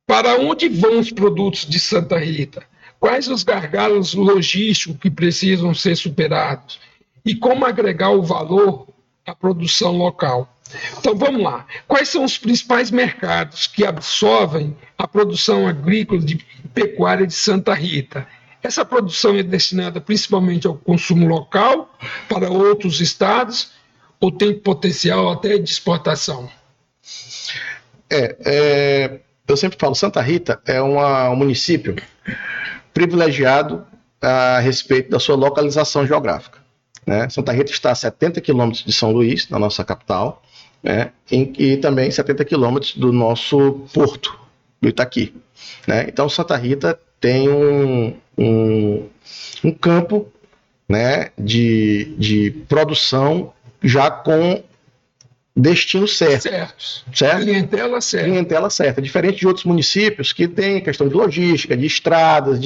Speaker 1: Para onde vão os produtos de Santa Rita? Quais os gargalos logísticos que precisam ser superados? E como agregar o valor à produção local? Então, vamos lá. Quais são os principais mercados que absorvem a produção agrícola e pecuária de Santa Rita? Essa produção é destinada principalmente ao consumo local, para outros estados, ou tem potencial até de exportação?
Speaker 2: Eu sempre falo, Santa Rita é um município privilegiado a respeito da sua localização geográfica. Né? Santa Rita está a 70 quilômetros de São Luís, na nossa capital, né? E também 70 quilômetros do nosso porto, do Itaqui. Né? Então, Santa Rita tem um campo, né, de produção já com destino certo. Clientela certa. Diferente de outros municípios que tem questão de logística, de estradas,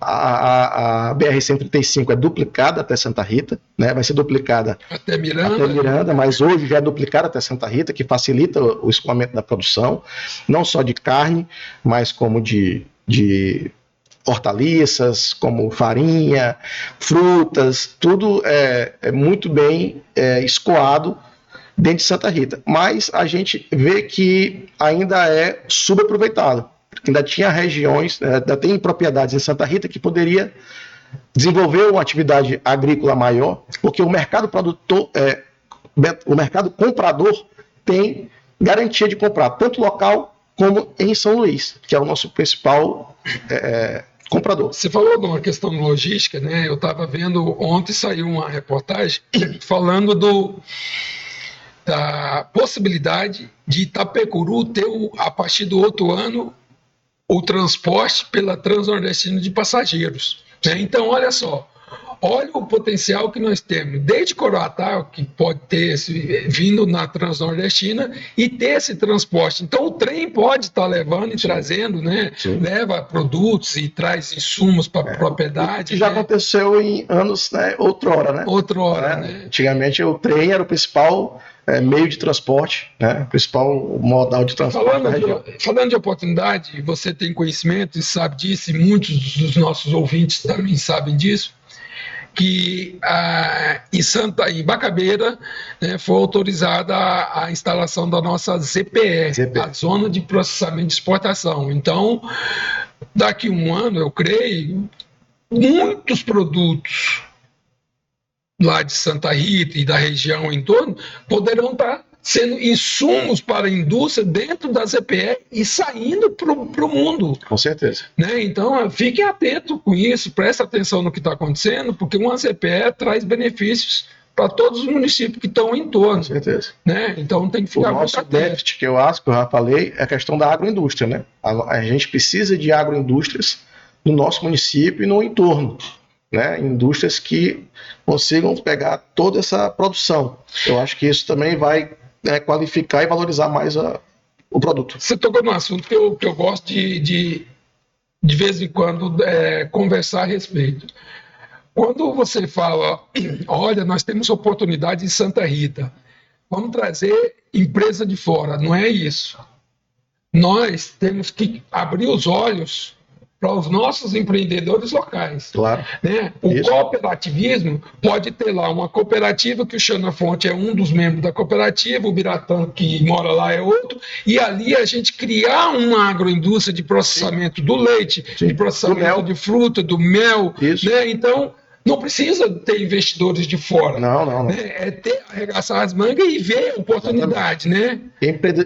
Speaker 2: a BR-135 é duplicada até Santa Rita, né? Vai ser duplicada
Speaker 1: até Miranda,
Speaker 2: mas hoje já é duplicada até Santa Rita, que facilita o escoamento da produção, não só de carne, mas como de hortaliças, como farinha, frutas, tudo é muito bem escoado dentro de Santa Rita. Mas a gente vê que ainda é subaproveitado. Ainda tinha regiões, ainda tem propriedades em Santa Rita que poderia desenvolver uma atividade agrícola maior, porque o mercado comprador tem garantia de comprar tanto local como em São Luís, que é o nosso principal comprador.
Speaker 1: Você falou de uma questão logística, né? Eu estava vendo, ontem saiu uma reportagem falando da possibilidade de Itapecuru ter, a partir do outro ano, o transporte pela Transnordestina de passageiros. Né? Então, olha só, olha o potencial que nós temos, desde Coroatá, que pode ter vindo na Transnordestina, e ter esse transporte. Então, o trem pode estar levando e trazendo, né? Leva produtos e traz insumos para a propriedade.
Speaker 2: Já aconteceu em anos, né? Outrora, né? Antigamente, o trem era o principal meio de transporte, né? O principal modal de transporte da região.
Speaker 1: Falando de oportunidade, você tem conhecimento e sabe disso, e muitos dos nossos ouvintes também sabem disso, que em Bacabeira, né, foi autorizada a instalação da nossa ZPE, a Zona de Processamento de Exportação. Então, daqui a um ano, eu creio, muitos produtos lá de Santa Rita e da região em torno poderão estar sendo insumos para a indústria dentro da ZPE e saindo para o mundo.
Speaker 2: Com certeza.
Speaker 1: Né? Então, fiquem atentos com isso, preste atenção no que está acontecendo, porque uma ZPE traz benefícios para todos os municípios que estão em torno.
Speaker 2: Com certeza.
Speaker 1: Né? Então, tem que ficar muito atento.
Speaker 2: O nosso déficit, que eu acho, que eu já falei, é a questão da agroindústria. Né? A gente precisa de agroindústrias no nosso município e no entorno. Né? Indústrias que consigam pegar toda essa produção. Eu acho que isso também vai qualificar e valorizar mais o produto.
Speaker 1: Você tocou num assunto que eu gosto de vez em quando conversar a respeito. Quando você fala, olha, nós temos oportunidade em Santa Rita, vamos trazer empresa de fora, não é isso. Nós temos que abrir os olhos para os nossos empreendedores locais.
Speaker 2: Claro.
Speaker 1: Né? O cooperativismo pode ter lá uma cooperativa que o Xenofonte é um dos membros da cooperativa, o Biratã que mora lá é outro, e ali a gente criar uma agroindústria de processamento do leite, de processamento de fruta, do mel. Né? Então, não precisa ter investidores de fora.
Speaker 2: Não.
Speaker 1: Né? É ter, arregaçar as mangas e ver a oportunidade. Né?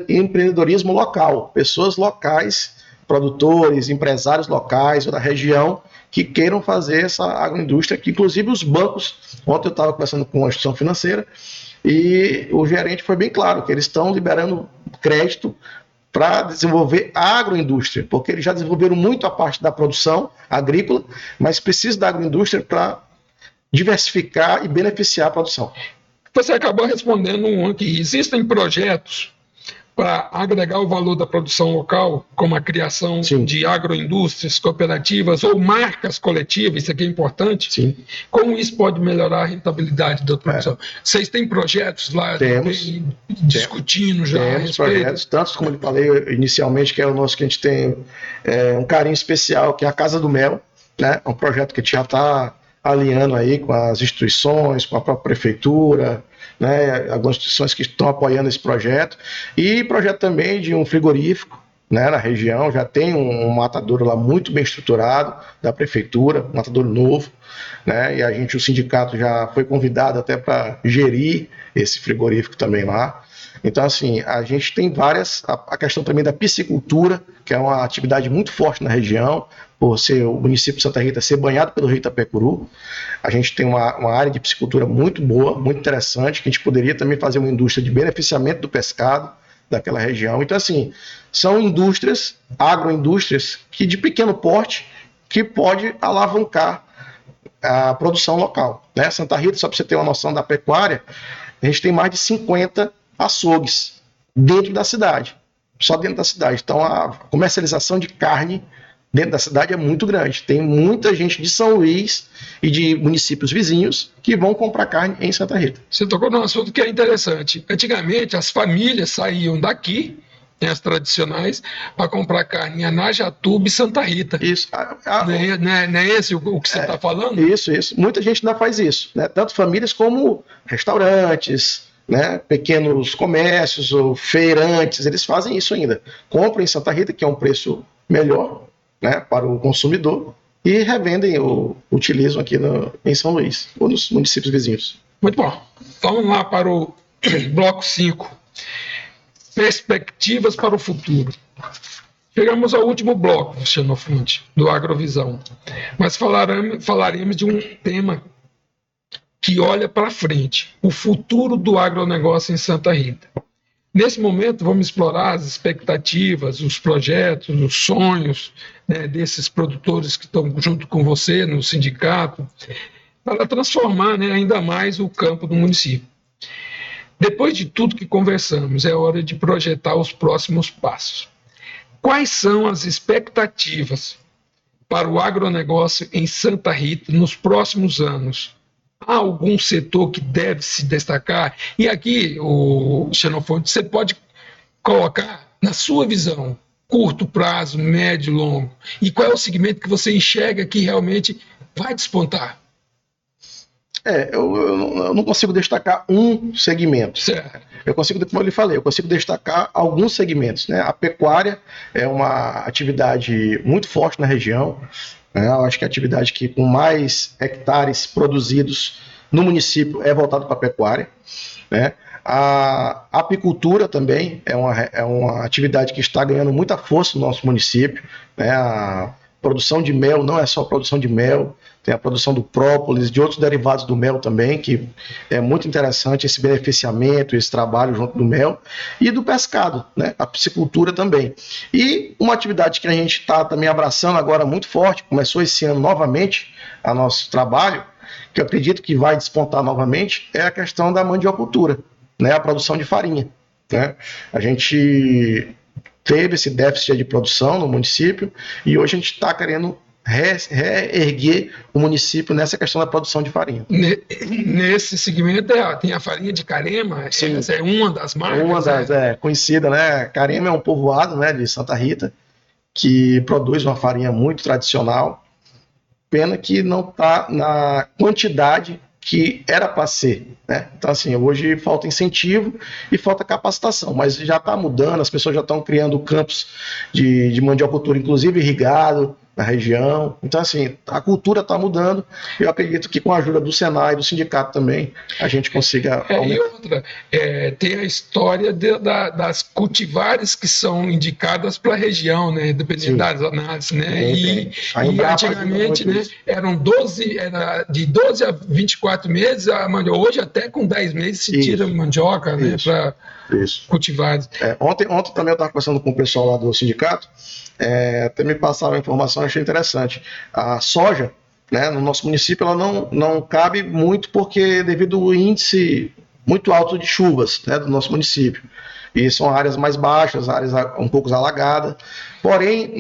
Speaker 2: Empreendedorismo local, pessoas locais, produtores, empresários locais ou da região que queiram fazer essa agroindústria, que inclusive os bancos, ontem eu estava conversando com uma instituição financeira e o gerente foi bem claro que eles estão liberando crédito para desenvolver a agroindústria, porque eles já desenvolveram muito a parte da produção agrícola, mas precisa da agroindústria para diversificar e beneficiar a produção.
Speaker 1: Você acabou respondendo um aqui. Existem projetos para agregar o valor da produção local, como a criação de agroindústrias, cooperativas ou marcas coletivas, isso aqui é importante.
Speaker 2: Sim.
Speaker 1: Como isso pode melhorar a rentabilidade da produção? Vocês têm projetos lá discutindo já a respeito?
Speaker 2: Projetos, tantos como eu falei inicialmente, que é o nosso que a gente tem um carinho especial, que é a Casa do Mel, né? É um projeto que a gente já está alinhando aí com as instituições, com a própria prefeitura, né, algumas instituições que estão apoiando esse projeto, e projeto também de um frigorífico, né, na região, já tem um matadouro lá muito bem estruturado, da prefeitura, um matadouro novo, né, e o sindicato já foi convidado até para gerir esse frigorífico também lá. Então, assim, a gente tem a questão também da piscicultura, que é uma atividade muito forte na região, por ser o município de Santa Rita ser banhado pelo rio Itapecuru. A gente tem uma área de piscicultura muito boa, muito interessante, que a gente poderia também fazer uma indústria de beneficiamento do pescado daquela região. Então, assim, são indústrias, agroindústrias, que de pequeno porte, que pode alavancar a produção local. Né? Santa Rita, só para você ter uma noção da pecuária, a gente tem mais de 50 açougues dentro da cidade, só dentro da cidade. Então, a comercialização de carne dentro da cidade é muito grande. Tem muita gente de São Luís e de municípios vizinhos que vão comprar carne em Santa Rita.
Speaker 1: Você tocou num assunto que é interessante. Antigamente, as famílias saíam daqui, as tradicionais, para comprar carne em Anajatuba e Santa Rita.
Speaker 2: Isso.
Speaker 1: Não é esse o que você está falando?
Speaker 2: Isso. Muita gente ainda faz isso, né? Tanto famílias como restaurantes, né? Pequenos comércios ou feirantes, eles fazem isso ainda. Compram em Santa Rita, que é um preço melhor, né, para o consumidor, e revendem ou utilizam aqui em São Luís, ou nos municípios vizinhos.
Speaker 1: Muito bom. Vamos lá para o bloco 5. Perspectivas para o futuro. Chegamos ao último bloco, Xenofonte, do Agrovisão. Mas falaremos de um tema que olha para frente, o futuro do agronegócio em Santa Rita. Nesse momento, vamos explorar as expectativas, os projetos, os sonhos, né, desses produtores que estão junto com você no sindicato, para transformar, né, ainda mais o campo do município. Depois de tudo que conversamos, é hora de projetar os próximos passos. Quais são as expectativas para o agronegócio em Santa Rita nos próximos anos? Há algum setor que deve se destacar? E aqui, o Xenofonte, você pode colocar na sua visão, curto prazo, médio, longo, e qual é o segmento que você enxerga que realmente vai despontar?
Speaker 2: Eu não consigo destacar um segmento.
Speaker 1: Certo.
Speaker 2: Eu consigo, como eu lhe falei, eu consigo destacar alguns segmentos, né? A pecuária é uma atividade muito forte na região. Eu acho que a atividade que com mais hectares produzidos no município é voltada para a pecuária. Né? A apicultura também é uma atividade que está ganhando muita força no nosso município. Né? A produção de mel não é só a produção de mel, tem a produção do própolis, de outros derivados do mel também, que é muito interessante esse beneficiamento, esse trabalho junto do mel, e do pescado, né? A piscicultura também. E uma atividade que a gente está também abraçando agora muito forte, começou esse ano novamente a nosso trabalho, que eu acredito que vai despontar novamente, é a questão da mandiocultura, né? A produção de farinha. Né? A gente teve esse déficit de produção no município e hoje a gente está querendo reerguer o município nessa questão da produção de farinha.
Speaker 1: Nesse segmento tem a farinha de Carema,
Speaker 2: Sim.
Speaker 1: Essa é uma das marcas.
Speaker 2: Uma das conhecida, né? Carema é um povoado, né, de Santa Rita, que produz uma farinha muito tradicional. Pena que não está na quantidade que era para ser, né? Então, assim, hoje falta incentivo e falta capacitação, mas já está mudando, as pessoas já estão criando campos de mandiocultura, inclusive irrigado, na região. Então, assim, a cultura está mudando e eu acredito que com a ajuda do Senai e do sindicato também, a gente consiga aumentar.
Speaker 1: E outra, tem a história das cultivares que são indicadas para a região, né? Dependendo das análises, né? E antigamente, né, eram de 12 a 24 meses, hoje até com 10 meses se tira mandioca, né, para cultivares.
Speaker 2: Ontem também eu estava conversando com o pessoal lá do sindicato, até me passaram a informação, eu achei interessante. A soja, né, no nosso município, ela não cabe muito porque devido ao índice muito alto de chuvas, né, do nosso município. E são áreas mais baixas, áreas um pouco alagadas. Porém,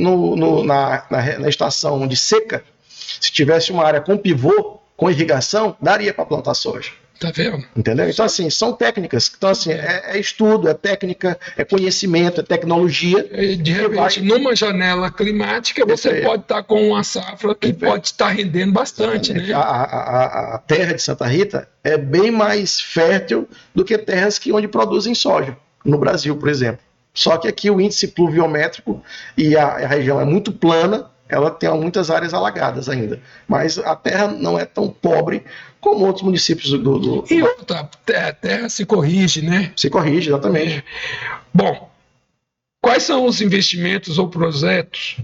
Speaker 2: na estação de seca, se tivesse uma área com pivô, com irrigação, daria para plantar soja.
Speaker 1: Tá vendo?
Speaker 2: Entendeu? Então, assim, são técnicas. Então, assim, é estudo, é técnica, é conhecimento, é tecnologia.
Speaker 1: De repente, numa janela climática, você pode estar com uma safra que pode estar rendendo bastante, né?
Speaker 2: A terra de Santa Rita é bem mais fértil do que terras onde produzem soja, no Brasil, por exemplo. Só que aqui o índice pluviométrico e a região é muito plana, ela tem muitas áreas alagadas ainda. Mas a terra não é tão pobre como outros municípios do...
Speaker 1: E outra, a terra se corrige, né?
Speaker 2: Se corrige, exatamente.
Speaker 1: Bom, quais são os investimentos ou projetos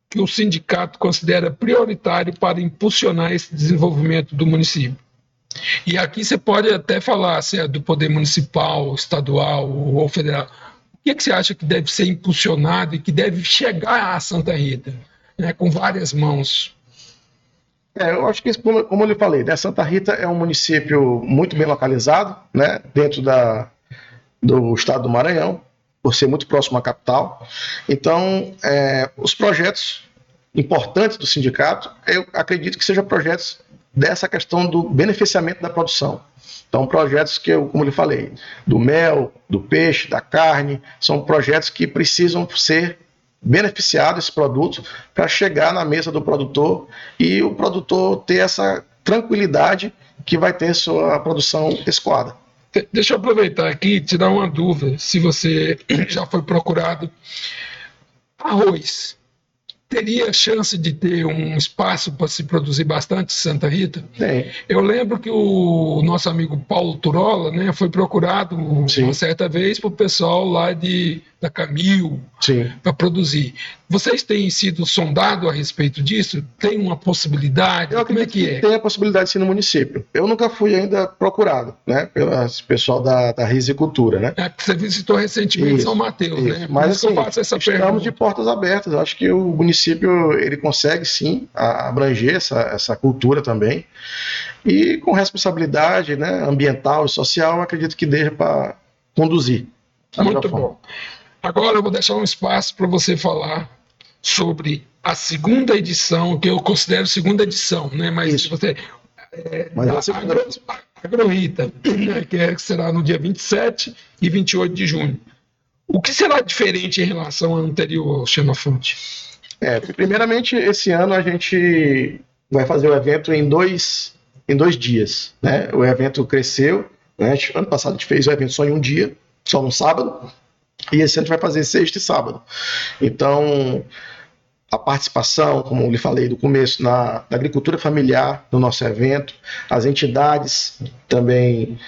Speaker 1: que o sindicato considera prioritário para impulsionar esse desenvolvimento do município? E aqui você pode até falar se é do poder municipal, estadual ou federal. O que você acha que deve ser impulsionado e que deve chegar a Santa Rita, né, com várias mãos?
Speaker 2: Eu acho que, como eu lhe falei, né, Santa Rita é um município muito bem localizado, né, dentro do estado do Maranhão, por ser muito próximo à capital. Então, os projetos importantes do sindicato, eu acredito que sejam projetos dessa questão do beneficiamento da produção. Então, projetos que como eu lhe falei, do mel, do peixe, da carne, são projetos que precisam ser beneficiado esse produto para chegar na mesa do produtor e o produtor ter essa tranquilidade que vai ter sua produção escoada.
Speaker 1: Deixa eu aproveitar aqui e te dar uma dúvida, se você já foi procurado. Arroz, teria chance de ter um espaço para se produzir bastante em Santa Rita?
Speaker 2: Tem.
Speaker 1: Eu lembro que o nosso amigo Paulo Turola, né, foi procurado uma certa vez para o pessoal lá da Camil para produzir. Vocês têm sido sondados a respeito disso? Tem uma possibilidade?
Speaker 2: Como é que é? Tem a possibilidade sim no município. Eu nunca fui ainda procurado, né, pelo pessoal da Risicultura, né?
Speaker 1: Você visitou recentemente São Mateus, né?
Speaker 2: Mas assim,
Speaker 1: eu faço essa
Speaker 2: estamos
Speaker 1: pergunta.
Speaker 2: de portas abertas. Eu acho que o município ele consegue sim abranger essa cultura também. E com responsabilidade, né, ambiental e social, eu acredito que deixa para conduzir.
Speaker 1: Muito bom. Agora eu vou deixar um espaço para você falar sobre a segunda edição, que eu considero segunda edição, né? Mas você AgroRita, né, que será no dia 27 e 28 de junho. O que será diferente em relação ao anterior, Xenofonte?
Speaker 2: Primeiramente, esse ano a gente vai fazer o evento em dois dias, né? O evento cresceu, né? Ano passado a gente fez o evento só em um dia, só no sábado, e esse ano a gente vai fazer sexta e sábado. Então, a participação, como eu lhe falei do começo, na agricultura familiar do nosso evento, as entidades também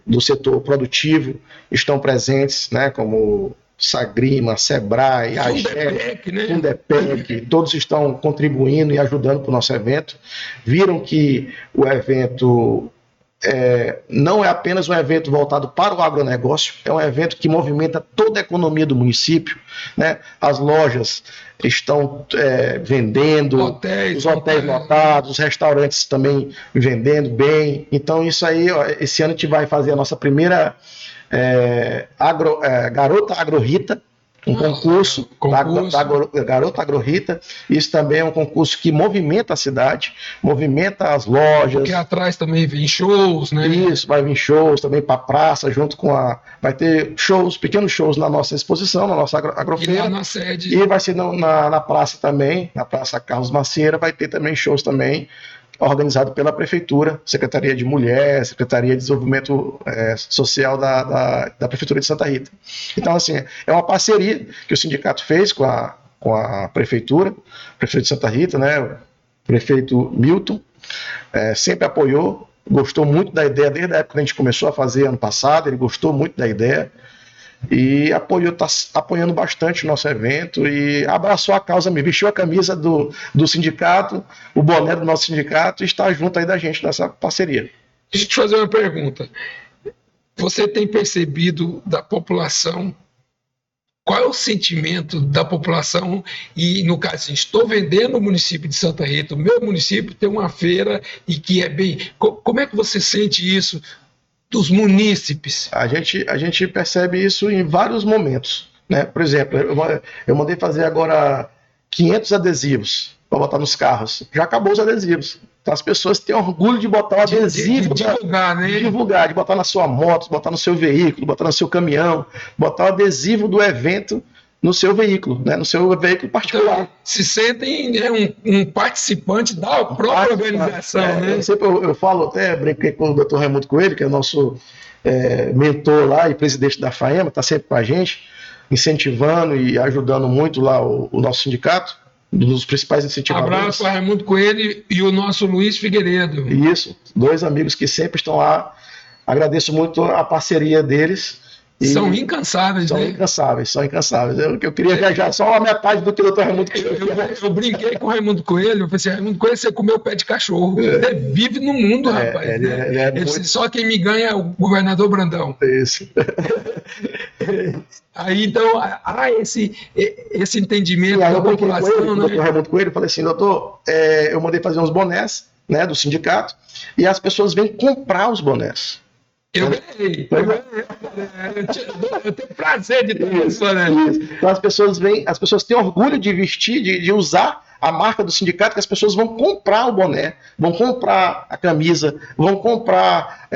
Speaker 2: do setor produtivo estão presentes, né, como Sagrima, Sebrae, AGEP, Fundepec, todos estão contribuindo e ajudando para o nosso evento. Viram que o evento não é apenas um evento voltado para o agronegócio, é um evento que movimenta toda a economia do município, né? As lojas estão vendendo, os hotéis lotados, os restaurantes também vendendo bem. Então isso aí, esse ano a gente vai fazer a nossa primeira Garota AgroRita, um concurso da Garota Agrorita. Isso também é um concurso que movimenta a cidade, movimenta as lojas.
Speaker 1: Porque atrás também vem shows, né?
Speaker 2: Isso, vai vir shows também para a praça, junto com vai ter shows, pequenos shows na nossa exposição, na nossa agrofeira.
Speaker 1: E lá na sede.
Speaker 2: E vai ser na praça também, na Praça Carlos Macieira, vai ter também shows também, organizado pela Prefeitura, Secretaria de Mulher, Secretaria de Desenvolvimento Social da Prefeitura de Santa Rita. Então, assim, é uma parceria que o sindicato fez com a Prefeitura, prefeito de Santa Rita, né, o prefeito Milton, sempre apoiou, gostou muito da ideia, desde a época que a gente começou a fazer ano passado, ele gostou muito da ideia, e está apoiando bastante o nosso evento e abraçou a causa, me vestiu a camisa do sindicato, o boné do nosso sindicato e está junto aí da gente nessa parceria.
Speaker 1: Deixa eu te fazer uma pergunta. Você tem percebido da população, qual é o sentimento da população? E no caso, assim, estou vendendo o município de Santa Rita, o meu município tem uma feira e que é bem... Como é que você sente isso dos munícipes?
Speaker 2: A gente percebe isso em vários momentos, né? Por exemplo, eu mandei fazer agora 500 adesivos para botar nos carros. Já acabou os adesivos. Então as pessoas têm orgulho de botar o adesivo,
Speaker 1: de divulgar, né?
Speaker 2: De botar na sua moto, botar no seu veículo, botar no seu caminhão, botar o adesivo do evento no seu veículo, né? No seu veículo particular.
Speaker 1: Então, se sentem, né, um participante da própria organização, né?
Speaker 2: Eu falo, até brinquei com o Dr. Raimundo Coelho, que é o nosso mentor lá e presidente da FAEMA, está sempre com a gente, incentivando e ajudando muito lá o nosso sindicato, um dos principais incentivadores.
Speaker 1: Abraço para Raimundo Coelho e o nosso Luiz Figueiredo.
Speaker 2: Isso, dois amigos que sempre estão lá. Agradeço muito a parceria deles.
Speaker 1: São incansáveis,
Speaker 2: são
Speaker 1: né?
Speaker 2: São incansáveis. Eu queria viajar só a metade do que o Dr. Raimundo Coelho.
Speaker 1: Eu brinquei com o Raimundo Coelho, eu falei assim, Raimundo Coelho, você comeu pé de cachorro. Você vive no mundo, rapaz. Muito... Só quem me ganha é o governador Brandão.
Speaker 2: Isso.
Speaker 1: Aí, então, há esse entendimento da população, né?
Speaker 2: O Dr. Raimundo Coelho, eu falei assim, doutor, eu mandei fazer uns bonés, né, do sindicato, e as pessoas vêm comprar os bonés.
Speaker 1: Eu ganhei. Eu tenho prazer de ter isso, né?
Speaker 2: Então as pessoas têm orgulho de vestir, de usar a marca do sindicato, que as pessoas vão comprar o boné, vão comprar a camisa, vão comprar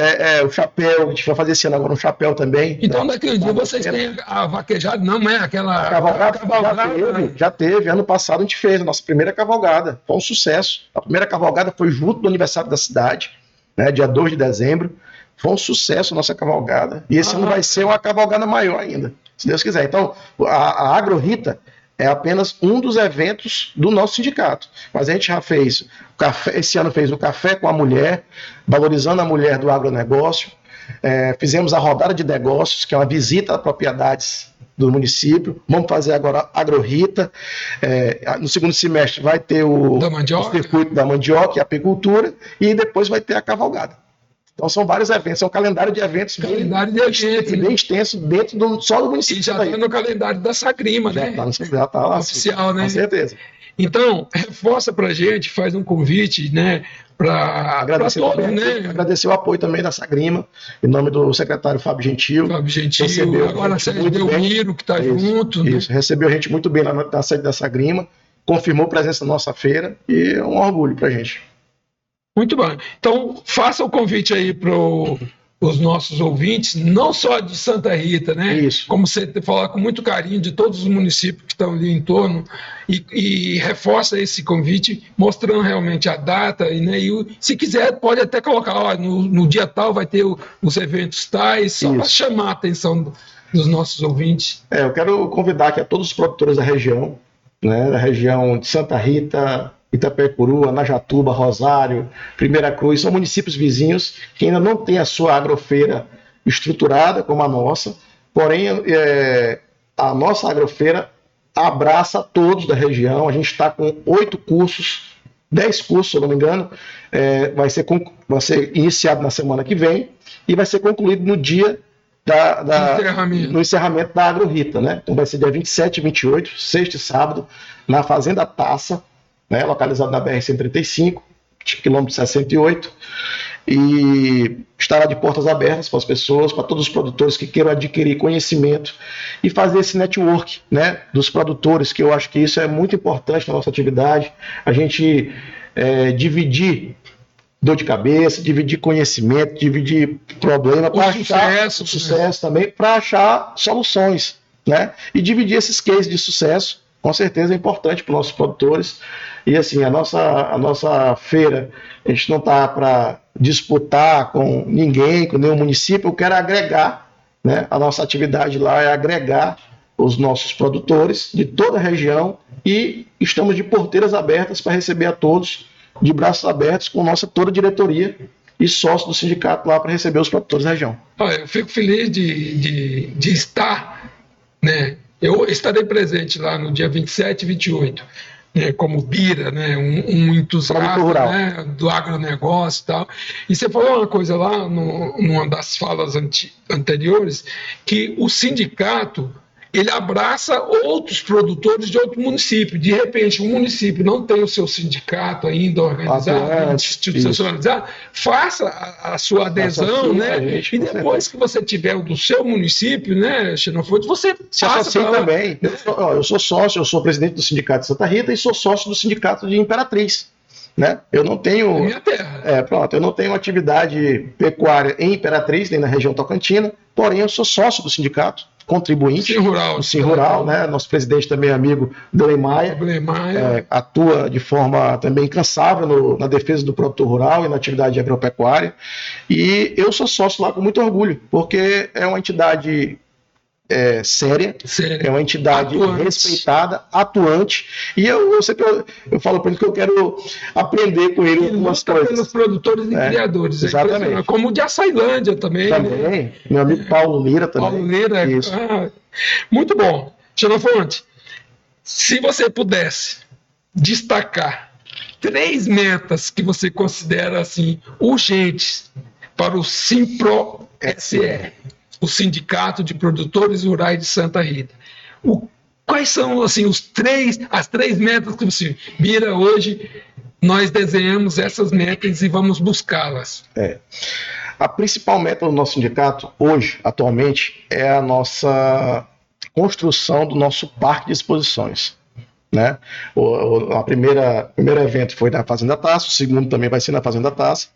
Speaker 2: o chapéu, a gente vai fazer esse ano agora um chapéu também.
Speaker 1: Então naquele dia vocês têm a vaquejada, não é aquela
Speaker 2: cavalgada? Já teve, ano passado a gente fez a nossa primeira cavalgada, foi um sucesso. A primeira cavalgada foi junto do aniversário da cidade, né, dia 2 de dezembro. Foi um sucesso a nossa cavalgada. E esse ano vai ser uma cavalgada maior ainda, se Deus quiser. Então, a Agrorita é apenas um dos eventos do nosso sindicato. Mas a gente já fez, esse ano fez o Café com a Mulher, valorizando a mulher do agronegócio. Fizemos a rodada de negócios, que é uma visita a propriedades do município. Vamos fazer agora a Agrorita. No segundo semestre vai ter o circuito da mandioca e apicultura. E depois vai ter a cavalgada. Então são vários eventos, é um calendário de eventos bem extenso dentro só do município.
Speaker 1: E já está no calendário da Sagrima, né?
Speaker 2: Já está lá.
Speaker 1: Oficial, né?
Speaker 2: Com certeza.
Speaker 1: Então, reforça para a gente, faz um convite, né? Para todos, né?
Speaker 2: Agradecer o apoio também da Sagrima, em nome do secretário Fábio Gentil.
Speaker 1: Agora a sede do Miro, que está junto.
Speaker 2: Isso, recebeu a gente muito bem lá na sede da Sagrima, confirmou presença na nossa feira e é um orgulho para a gente.
Speaker 1: Muito bom. Então, faça o convite aí para os nossos ouvintes, não só de Santa Rita, né?
Speaker 2: Isso.
Speaker 1: Como você falar com muito carinho de todos os municípios que estão ali em torno, e reforça esse convite, mostrando realmente a data, né? E se quiser, pode até colocar, no dia tal vai ter os eventos tais, só para chamar a atenção dos nossos ouvintes.
Speaker 2: Eu quero convidar aqui a todos os produtores da região, né? Da região de Santa Rita, Itapecuru, Anajatuba, Rosário, Primeira Cruz, são municípios vizinhos que ainda não têm a sua agrofeira estruturada como a nossa, porém a nossa agrofeira abraça todos da região. A gente está com 8 cursos, 10 cursos, se eu não me engano, vai ser iniciado na semana que vem e vai ser concluído no dia no encerramento da Agrorita, né? Então vai ser dia 27 e 28, sexta e sábado, na Fazenda Taça, né, localizado na BR-135, quilômetro 68. e estará de portas abertas para as pessoas, para todos os produtores que queiram adquirir conhecimento e fazer esse network, né, dos produtores, que eu acho que isso é muito importante na nossa atividade, a gente dividir dor de cabeça, dividir conhecimento, dividir problema, para achar sucesso também, para achar soluções, né? E dividir esses cases de sucesso, com certeza é importante para os nossos produtores. E assim, a nossa feira, a gente não está para disputar com ninguém, com nenhum município, eu quero agregar, né? A nossa atividade lá é agregar os nossos produtores de toda a região e estamos de porteiras abertas para receber a todos de braços abertos com nossa toda a diretoria e sócio do sindicato lá para receber os produtores da região.
Speaker 1: Eu fico feliz de estar, né? Eu estarei presente lá no dia 27 e 28, né, como Bira, né, um entusiasta, né, do agronegócio e tal. E você falou uma coisa lá, numa das falas anteriores, que o sindicato ele abraça outros produtores de outro município. De repente, um município não tem o seu sindicato ainda organizado, institucionalizado, faça a sua adesão, né? E depois que você tiver o do seu município, né, Xenofonte, você
Speaker 2: passa também. Eu sou sócio, eu sou presidente do Sindicato de Santa Rita e sou sócio do Sindicato de Imperatriz. Né? Eu não tenho.
Speaker 1: Minha terra.
Speaker 2: Eu não tenho atividade pecuária em Imperatriz, nem na região Tocantina, porém eu sou sócio do sindicato, contribuinte.
Speaker 1: Sim
Speaker 2: Rural, né? Nosso presidente também é amigo do Maia, atua de forma também incansável na defesa do produtor rural e na atividade agropecuária. E eu sou sócio lá com muito orgulho, porque é uma entidade séria, é uma entidade respeitada, atuante, e eu falo para ele que eu quero aprender com ele algumas coisas.
Speaker 1: Pelos produtores e criadores,
Speaker 2: exatamente.
Speaker 1: Como o de Açailândia também.
Speaker 2: Né? Meu amigo Paulo Lira também.
Speaker 1: Paulo Lira, muito bom. Xenofonte, se você pudesse destacar 3 metas que você considera assim urgentes para o Simpro-SE, o Sindicato de Produtores Rurais de Santa Rita. Quais são assim, as 3 metas que você mira hoje? Nós desenhamos essas metas e vamos buscá-las.
Speaker 2: A principal meta do nosso sindicato hoje, atualmente, é a nossa construção do nosso parque de exposições. Né? O primeiro evento foi na Fazenda Taça, o segundo também vai ser na Fazenda Taça.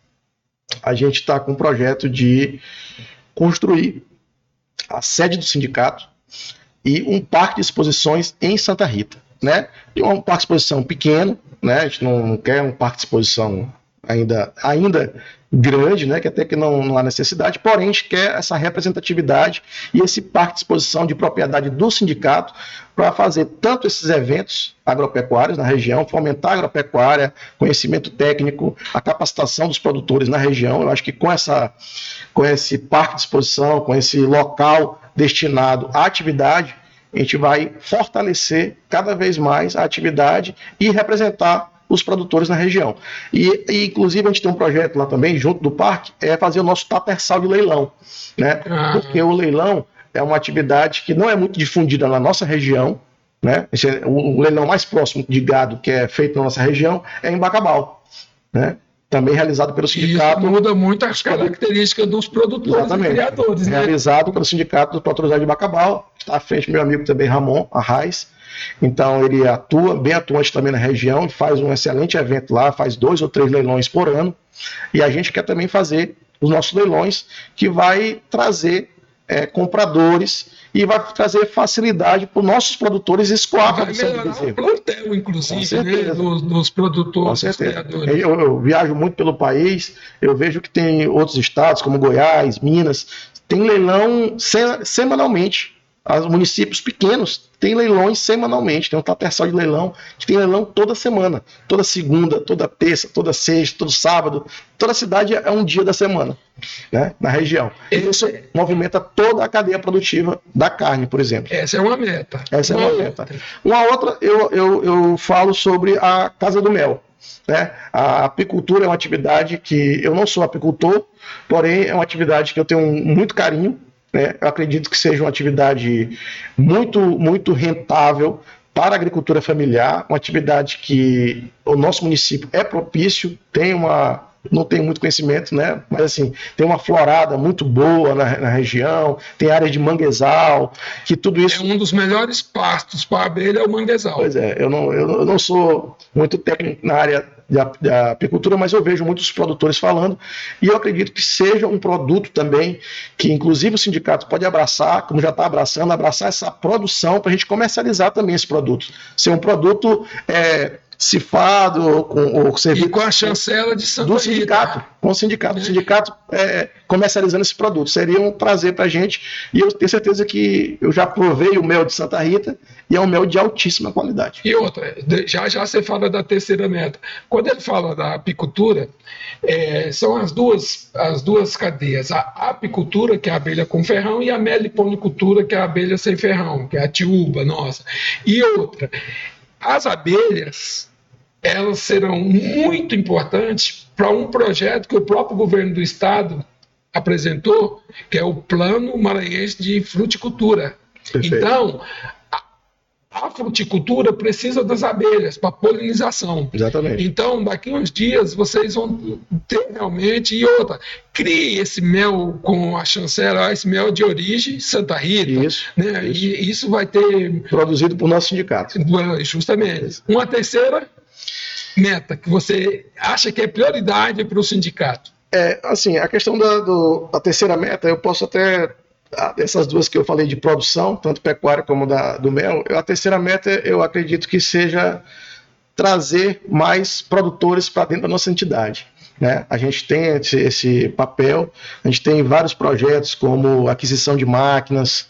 Speaker 2: A gente está com um projeto de construir a sede do sindicato e um parque de exposições em Santa Rita, né? E um parque de exposição pequeno, né? A gente não quer um parque de exposição ainda grande, né? Que até que não há necessidade, porém a gente quer essa representatividade e esse parque de exposição de propriedade do sindicato para fazer tanto esses eventos agropecuários na região, fomentar a agropecuária, conhecimento técnico, a capacitação dos produtores na região. Eu acho que com esse parque de exposição, com esse local destinado à atividade, a gente vai fortalecer cada vez mais a atividade e representar os produtores na região. E inclusive, a gente tem um projeto lá também, junto do parque, fazer o nosso tapersal de leilão, né? Porque o leilão é uma atividade que não é muito difundida na nossa região, né? O leilão mais próximo de gado que é feito na nossa região é em Bacabal, né? Também realizado pelo sindicato.
Speaker 1: Isso muda muito as características dos produtores e criadores. Né?
Speaker 2: Realizado pelo sindicato dos produtores de Bacabal. Está à frente meu amigo também, Ramon Arraes. Então ele atua, bem atuante também na região, faz um excelente evento lá, faz 2 ou 3 leilões por ano. E a gente quer também fazer os nossos leilões, que vai trazer compradores e vai trazer facilidade para os nossos produtores escoar.
Speaker 1: Vai melhorar o plantel, inclusive, né, dos produtores.
Speaker 2: Com certeza. Eu viajo muito pelo país, eu vejo que tem outros estados, como Goiás, Minas, tem leilão semanalmente. Os municípios pequenos têm leilões semanalmente, tem um tapersal de leilão, que tem leilão toda semana, toda segunda, toda terça, toda sexta, todo sábado, toda cidade é um dia da semana, né, na região. Isso movimenta toda a cadeia produtiva da carne, por exemplo.
Speaker 1: Essa é uma meta.
Speaker 2: Essa é uma meta. Uma outra, eu falo sobre a Casa do Mel. Né? A apicultura é uma atividade que eu não sou apicultor, porém é uma atividade que eu tenho muito carinho. Eu acredito que seja uma atividade muito, muito rentável para a agricultura familiar, uma atividade que o nosso município é propício, tem uma não tenho muito conhecimento, né? Mas assim, tem uma florada muito boa na região, tem área de manguezal, que tudo isso...
Speaker 1: É um dos melhores pastos para abelha, é o manguezal.
Speaker 2: Pois é, eu não sou muito técnico na área da apicultura, mas eu vejo muitos produtores falando, e eu acredito que seja um produto também que, inclusive, o sindicato pode abraçar, como já está abraçando, abraçar essa produção para a gente comercializar também esse produto. Ser um produto cifrado ou servido...
Speaker 1: E com a chancela de Santa Rita.
Speaker 2: Sindicato, com o sindicato. O sindicato comercializando esse produto. Seria um prazer para a gente, e eu tenho certeza que eu já provei o mel de Santa Rita, e é um mel de altíssima qualidade.
Speaker 1: E outra, já você fala da terceira meta. Quando ele fala da apicultura, são as duas cadeias. A apicultura, que é a abelha com ferrão, e a meliponicultura, que é a abelha sem ferrão, que é a tiúba nossa. E outra, as abelhas, elas serão muito importantes para um projeto que o próprio governo do estado apresentou, que é o Plano Maranhense de Fruticultura.
Speaker 2: Perfeito.
Speaker 1: Então, a fruticultura precisa das abelhas para polinização.
Speaker 2: Exatamente.
Speaker 1: Então, daqui uns dias, vocês vão ter realmente... E outra, crie esse mel com a chancela, esse mel de origem Santa Rita.
Speaker 2: Isso.
Speaker 1: Né? Isso. E isso vai ter...
Speaker 2: Produzido por nosso sindicato.
Speaker 1: Justamente.
Speaker 2: Isso.
Speaker 1: Uma terceira meta que você acha que é prioridade para o sindicato?
Speaker 2: Assim, a questão da terceira meta, eu posso até... Essas duas que eu falei de produção, tanto pecuária como do mel, a terceira meta eu acredito que seja trazer mais produtores para dentro da nossa entidade. Né? A gente tem esse papel, a gente tem vários projetos como aquisição de máquinas,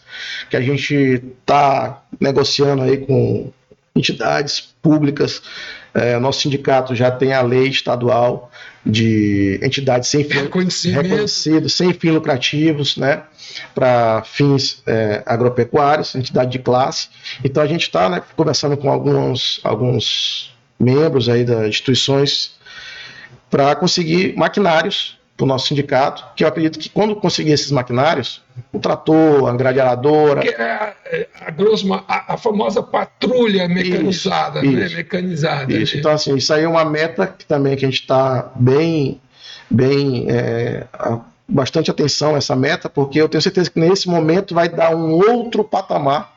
Speaker 2: que a gente está negociando aí com entidades públicas. Nosso sindicato já tem a lei estadual de entidades sem fins reconhecidos, sem fins lucrativos, né, para fins agropecuários, entidade de classe. Então a gente está, né, conversando com alguns membros aí das instituições para conseguir maquinários para o nosso sindicato, que eu acredito que quando conseguir esses maquinários, o trator, a grade aradora...
Speaker 1: A famosa patrulha mecanizada,
Speaker 2: isso,
Speaker 1: né? Mecanizada.
Speaker 2: Isso, então assim, isso aí é uma meta que também que a gente está bastante atenção a essa meta, porque eu tenho certeza que nesse momento vai dar um outro patamar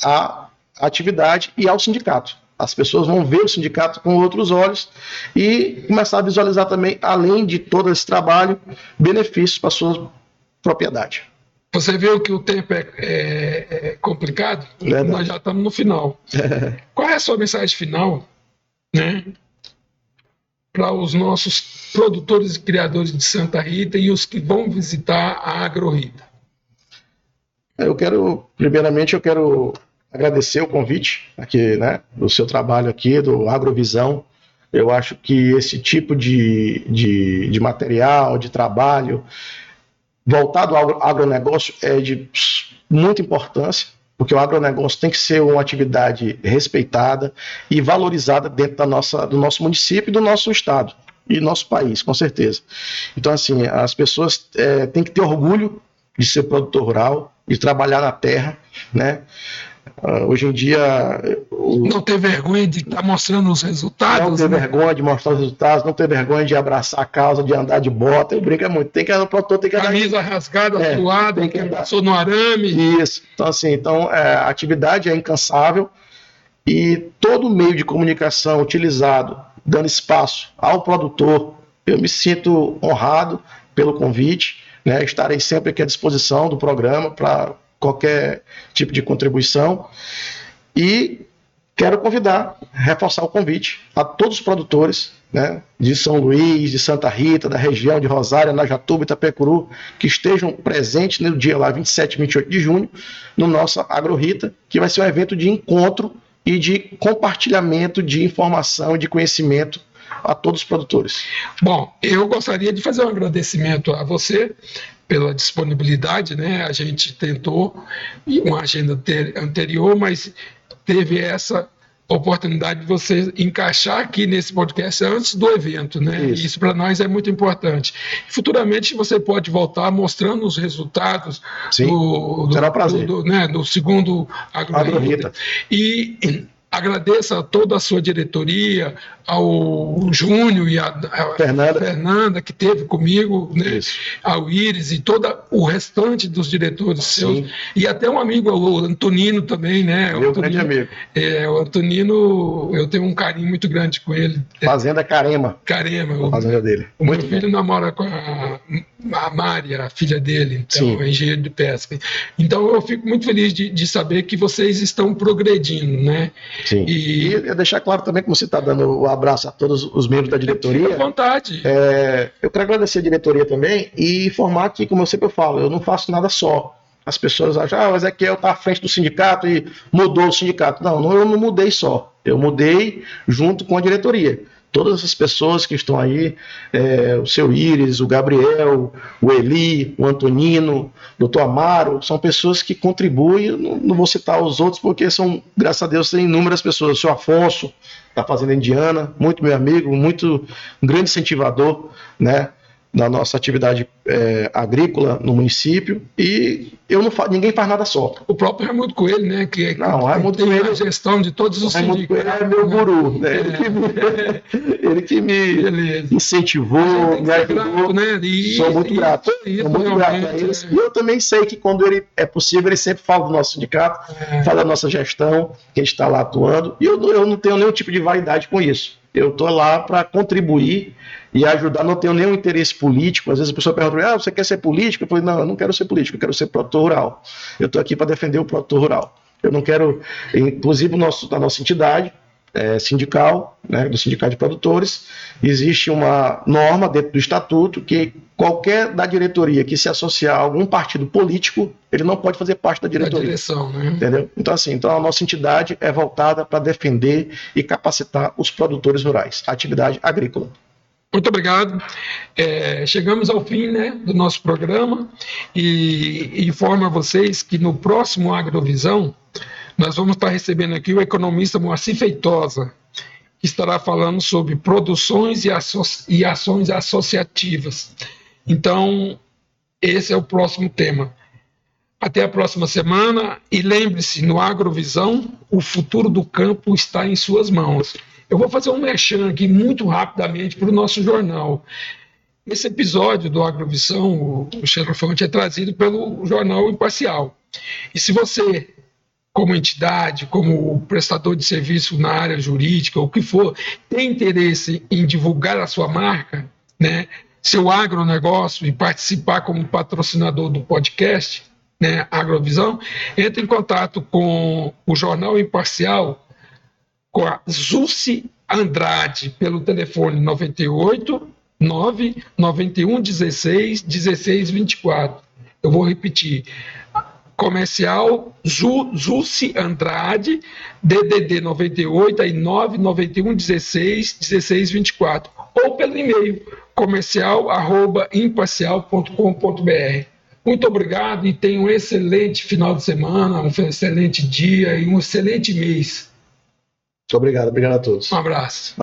Speaker 2: à atividade e ao sindicato. As pessoas vão ver o sindicato com outros olhos e começar a visualizar também, além de todo esse trabalho, benefícios para a sua propriedade.
Speaker 1: Você viu que o tempo é complicado?
Speaker 2: Verdade.
Speaker 1: Nós já estamos no final. Qual é a sua mensagem final, né, para os nossos produtores e criadores de Santa Rita e os que vão visitar a AgroRita?
Speaker 2: Primeiramente, eu quero agradecer o convite aqui, né, do seu trabalho aqui, do Agrovisão. Eu acho que esse tipo de material, de trabalho voltado ao agronegócio é de muita importância, porque o agronegócio tem que ser uma atividade respeitada e valorizada dentro do nosso município e do nosso estado e nosso país, com certeza. Então, assim, as pessoas têm que ter orgulho de ser produtor rural, de trabalhar na terra, né? Hoje em dia...
Speaker 1: Não ter vergonha de estar mostrando os resultados?
Speaker 2: Não ter vergonha de mostrar os resultados, não ter vergonha de abraçar a causa, de andar de bota. Eu brinco muito. O produtor tem que andar...
Speaker 1: Camisa rasgada, suada, que passou no arame.
Speaker 2: Isso. Então, assim, a atividade é incansável e todo meio de comunicação utilizado, dando espaço ao produtor, eu me sinto honrado pelo convite, né? Estarei sempre aqui à disposição do programa para qualquer tipo de contribuição e quero reforçar o convite a todos os produtores, né, de São Luís, de Santa Rita, da região de Rosário, Najatuba e Itapecuru, que estejam presentes no dia lá 27 e 28 de junho, no nosso AgroRita, que vai ser um evento de encontro e de compartilhamento de informação e de conhecimento a todos os produtores.
Speaker 1: Bom, eu gostaria de fazer um agradecimento a você pela disponibilidade, né? A gente tentou uma agenda anterior, mas teve essa oportunidade de você encaixar aqui nesse podcast antes do evento, né? Isso para nós é muito importante. Futuramente você pode voltar mostrando os resultados
Speaker 2: será um prazer.
Speaker 1: do segundo AgroRita. E Agradeço a toda a sua diretoria, ao Júnior e a Fernanda, que esteve comigo, né? Ao Íris e todo o restante dos diretores seus, e até um amigo, o Antonino também, né?
Speaker 2: Meu grande amigo.
Speaker 1: O Antonino, eu tenho um carinho muito grande com ele.
Speaker 2: Fazenda Carema.
Speaker 1: Carema.
Speaker 2: A fazenda dele.
Speaker 1: O meu filho namora com a Mari, a filha dele, então, é engenheiro de pesca. Então eu fico muito feliz de saber que vocês estão progredindo, né?
Speaker 2: Sim. E deixar claro também, como você está dando o abraço a todos os membros da diretoria.
Speaker 1: Fique à vontade.
Speaker 2: Eu quero agradecer a diretoria também e informar que, como eu sempre falo, eu não faço nada só. As pessoas acham, o Ezequiel está à frente do sindicato e mudou o sindicato. Não, eu não mudei só. Eu mudei junto com a diretoria. Todas essas pessoas que estão aí, o seu Íris, o Gabriel, o Eli, o Antonino, o Dr. Amaro, são pessoas que contribuem, não vou citar os outros porque são, graças a Deus, tem inúmeras pessoas. O seu Afonso, da Fazenda Indiana, muito meu amigo, muito um grande incentivador, né, da nossa atividade agrícola no município, e ninguém faz nada só.
Speaker 1: O próprio Raimundo Coelho, né, que
Speaker 2: Raimundo
Speaker 1: tem
Speaker 2: Coelho,
Speaker 1: a gestão de todos os
Speaker 2: Raimundo
Speaker 1: sindicatos.
Speaker 2: Coelho é meu guru, né? Ele que me incentivou, me ajudou.
Speaker 1: Grato, né?
Speaker 2: Sou muito grato. Sou muito grato a eles. E eu também sei que quando é possível, ele sempre fala do nosso sindicato, fala da nossa gestão, que a gente está lá atuando, e eu não tenho nenhum tipo de vaidade com isso. Eu estou lá para contribuir e ajudar, não tenho nenhum interesse político. Às vezes a pessoa pergunta, você quer ser político? Eu falei, não, eu não quero ser político, eu quero ser produtor rural. Eu estou aqui para defender o produtor rural. Eu não quero, inclusive da nossa entidade sindical, né, do Sindicato de Produtores, existe uma norma dentro do estatuto que qualquer da diretoria que se associar a algum partido político, ele não pode fazer parte da diretoria.
Speaker 1: Da direção, né?
Speaker 2: Entendeu? Então, a nossa entidade é voltada para defender e capacitar os produtores rurais, a atividade agrícola.
Speaker 1: Muito obrigado. Chegamos ao fim, né, do nosso programa e informo a vocês que no próximo Agrovisão nós vamos estar recebendo aqui o economista Moacir Feitosa, que estará falando sobre produções e ações associativas. Então, esse é o próximo tema. Até a próxima semana e lembre-se, no Agrovisão, o futuro do campo está em suas mãos. Eu vou fazer um merchan aqui muito rapidamente para o nosso jornal. Esse episódio do Agrovisão, o Xerofante, é trazido pelo jornal Imparcial. E se você, como entidade, como prestador de serviço na área jurídica, o que for, tem interesse em divulgar a sua marca, né, seu agronegócio e participar como patrocinador do podcast, né, Agrovisão, entre em contato com o Jornal Imparcial, com a Zulci Andrade, pelo telefone 98 991 16 16 24. Eu vou repetir. Comercial Zulci Andrade, DDD 98 aí 991 16 16 24. Ou pelo e-mail comercial@imparcial.com.br. Muito obrigado e tenha um excelente final de semana, um excelente dia e um excelente mês.
Speaker 2: Muito obrigado a todos.
Speaker 1: Um abraço.